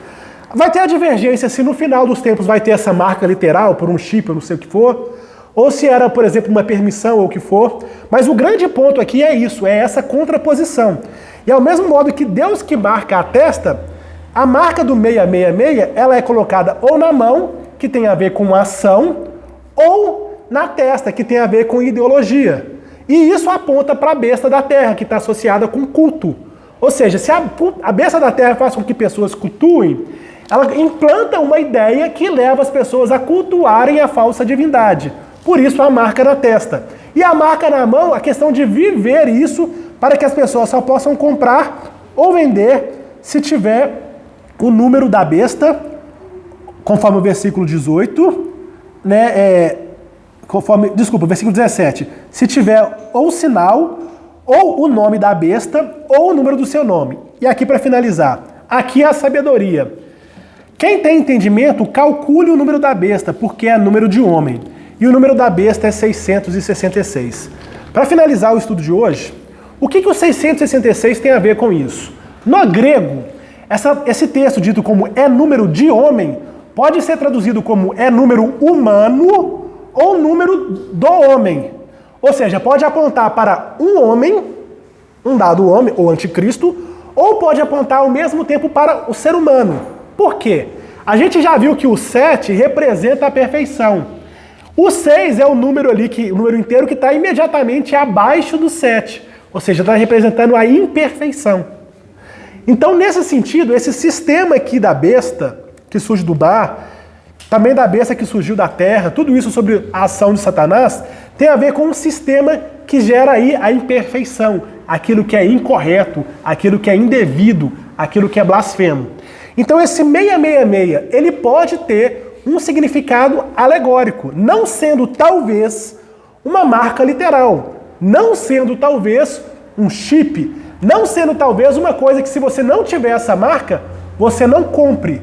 Vai ter a divergência se no final dos tempos vai ter essa marca literal, por um chip, eu não sei o que for, ou se era, por exemplo, uma permissão ou o que for. Mas o grande ponto aqui é isso, é essa contraposição. E ao mesmo modo que Deus que marca a testa, a marca do 666, ela é colocada ou na mão, que tem a ver com ação, ou na testa, que tem a ver com ideologia. E isso aponta para a besta da terra, que está associada com culto. Ou seja, se a besta da terra faz com que pessoas cultuem, ela implanta uma ideia que leva as pessoas a cultuarem a falsa divindade. Por isso a marca na testa. E a marca na mão, a questão de viver isso para que as pessoas só possam comprar ou vender se tiver o número da besta, conforme o versículo 18, né? Versículo 17. Se tiver ou o sinal, ou o nome da besta, ou o número do seu nome. E aqui para finalizar, aqui é a sabedoria. Quem tem entendimento, calcule o número da besta, porque é número de homem. E o número da besta é 666. Para finalizar o estudo de hoje, o que o 666 tem a ver com isso? No grego, esse texto dito como é número de homem, pode ser traduzido como é número humano ou número do homem. Ou seja, pode apontar para um homem, um dado homem, ou anticristo, ou pode apontar ao mesmo tempo para o ser humano. Por quê? A gente já viu que o 7 representa a perfeição. O 6 é o número ali, o número inteiro que está imediatamente abaixo do 7. Ou seja, está representando a imperfeição. Então, nesse sentido, esse sistema aqui da besta, que surge do mar, também da besta que surgiu da terra, tudo isso sobre a ação de Satanás, tem a ver com um sistema que gera aí a imperfeição, aquilo que é incorreto, aquilo que é indevido, aquilo que é blasfemo. Então esse 666, ele pode ter um significado alegórico, não sendo talvez uma marca literal, não sendo talvez um chip, não sendo talvez uma coisa que se você não tiver essa marca, você não compre.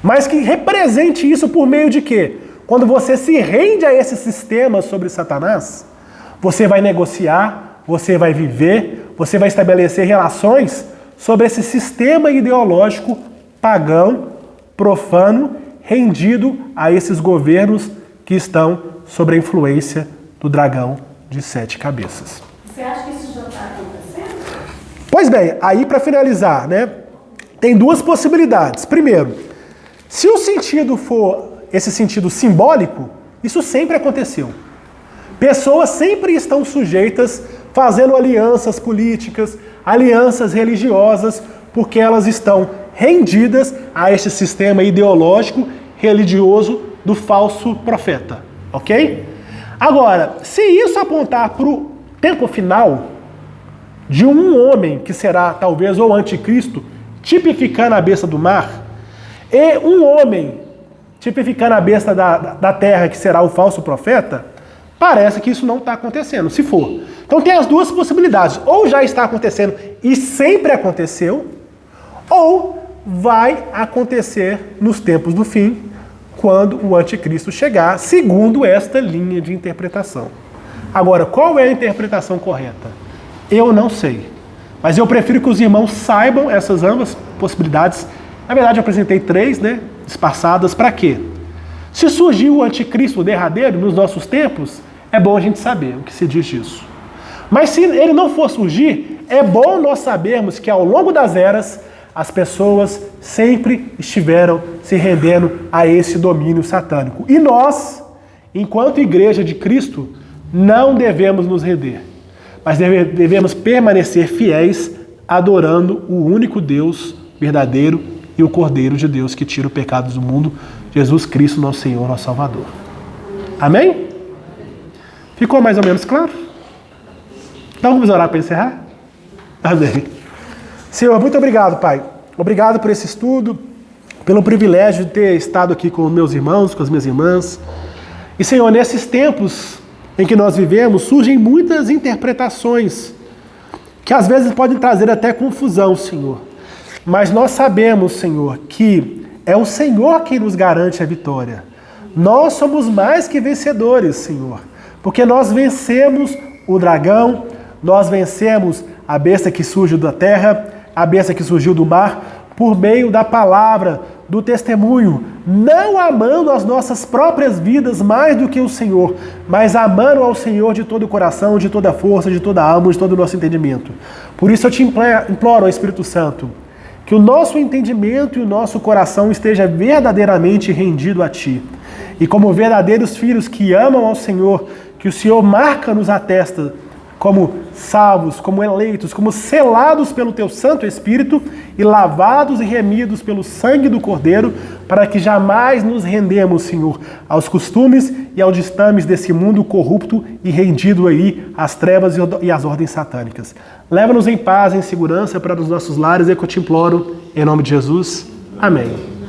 Mas que represente isso por meio de quê? Quando você se rende a esse sistema sobre Satanás, você vai negociar, você vai viver, você vai estabelecer relações sobre esse sistema ideológico pagão, profano, rendido a esses governos que estão sob a influência do dragão de 7 cabeças. Você acha que isso já está acontecendo? Pois bem, aí para finalizar, né? Tem duas possibilidades. Primeiro, se o sentido for esse sentido simbólico, isso sempre aconteceu. Pessoas sempre estão sujeitas fazendo alianças políticas, alianças religiosas, porque elas estão rendidas a este sistema ideológico religioso do falso profeta, ok? Agora, se isso apontar para o tempo final de um homem que será talvez o anticristo, tipificando a besta do mar, e um homem tipificando a besta da terra, que será o falso profeta, parece que isso não está acontecendo, se for. Então tem as duas possibilidades. Ou já está acontecendo e sempre aconteceu, ou vai acontecer nos tempos do fim, quando o anticristo chegar, segundo esta linha de interpretação. Agora, qual é a interpretação correta? Eu não sei. Mas eu prefiro que os irmãos saibam essas ambas possibilidades. Na verdade, eu apresentei 3, né, disfarçadas. Para quê? Se surgiu o anticristo derradeiro nos nossos tempos, é bom a gente saber o que se diz disso. Mas se ele não for surgir, é bom nós sabermos que ao longo das eras, as pessoas sempre estiveram se rendendo a esse domínio satânico. E nós, enquanto Igreja de Cristo, não devemos nos render, mas devemos permanecer fiéis, adorando o único Deus verdadeiro e o Cordeiro de Deus que tira o pecado do mundo, Jesus Cristo, nosso Senhor, nosso Salvador. Amém? Ficou mais ou menos claro? Então vamos orar para encerrar? Amém. Senhor, muito obrigado, Pai. Obrigado por esse estudo, pelo privilégio de ter estado aqui com meus irmãos, com as minhas irmãs. E, Senhor, nesses tempos em que nós vivemos, surgem muitas interpretações que às vezes podem trazer até confusão, Senhor. Mas nós sabemos, Senhor, que é o Senhor quem nos garante a vitória. Nós somos mais que vencedores, Senhor, porque nós vencemos o dragão, nós vencemos a besta que surgiu da terra, a besta que surgiu do mar, por meio da palavra, do testemunho, não amando as nossas próprias vidas mais do que o Senhor, mas amando ao Senhor de todo o coração, de toda a força, de toda a alma, de todo o nosso entendimento. Por isso eu te imploro, ó Espírito Santo, que o nosso entendimento e o nosso coração esteja verdadeiramente rendido a Ti. E como verdadeiros filhos que amam ao Senhor, que o Senhor marca-nos a testa como salvos, como eleitos, como selados pelo Teu Santo Espírito e lavados e remidos pelo sangue do Cordeiro, para que jamais nos rendemos, Senhor, aos costumes e aos ditames desse mundo corrupto e rendido aí às trevas e às ordens satânicas. Leva-nos em paz, em segurança para os nossos lares, é que eu te imploro, em nome de Jesus. Amém.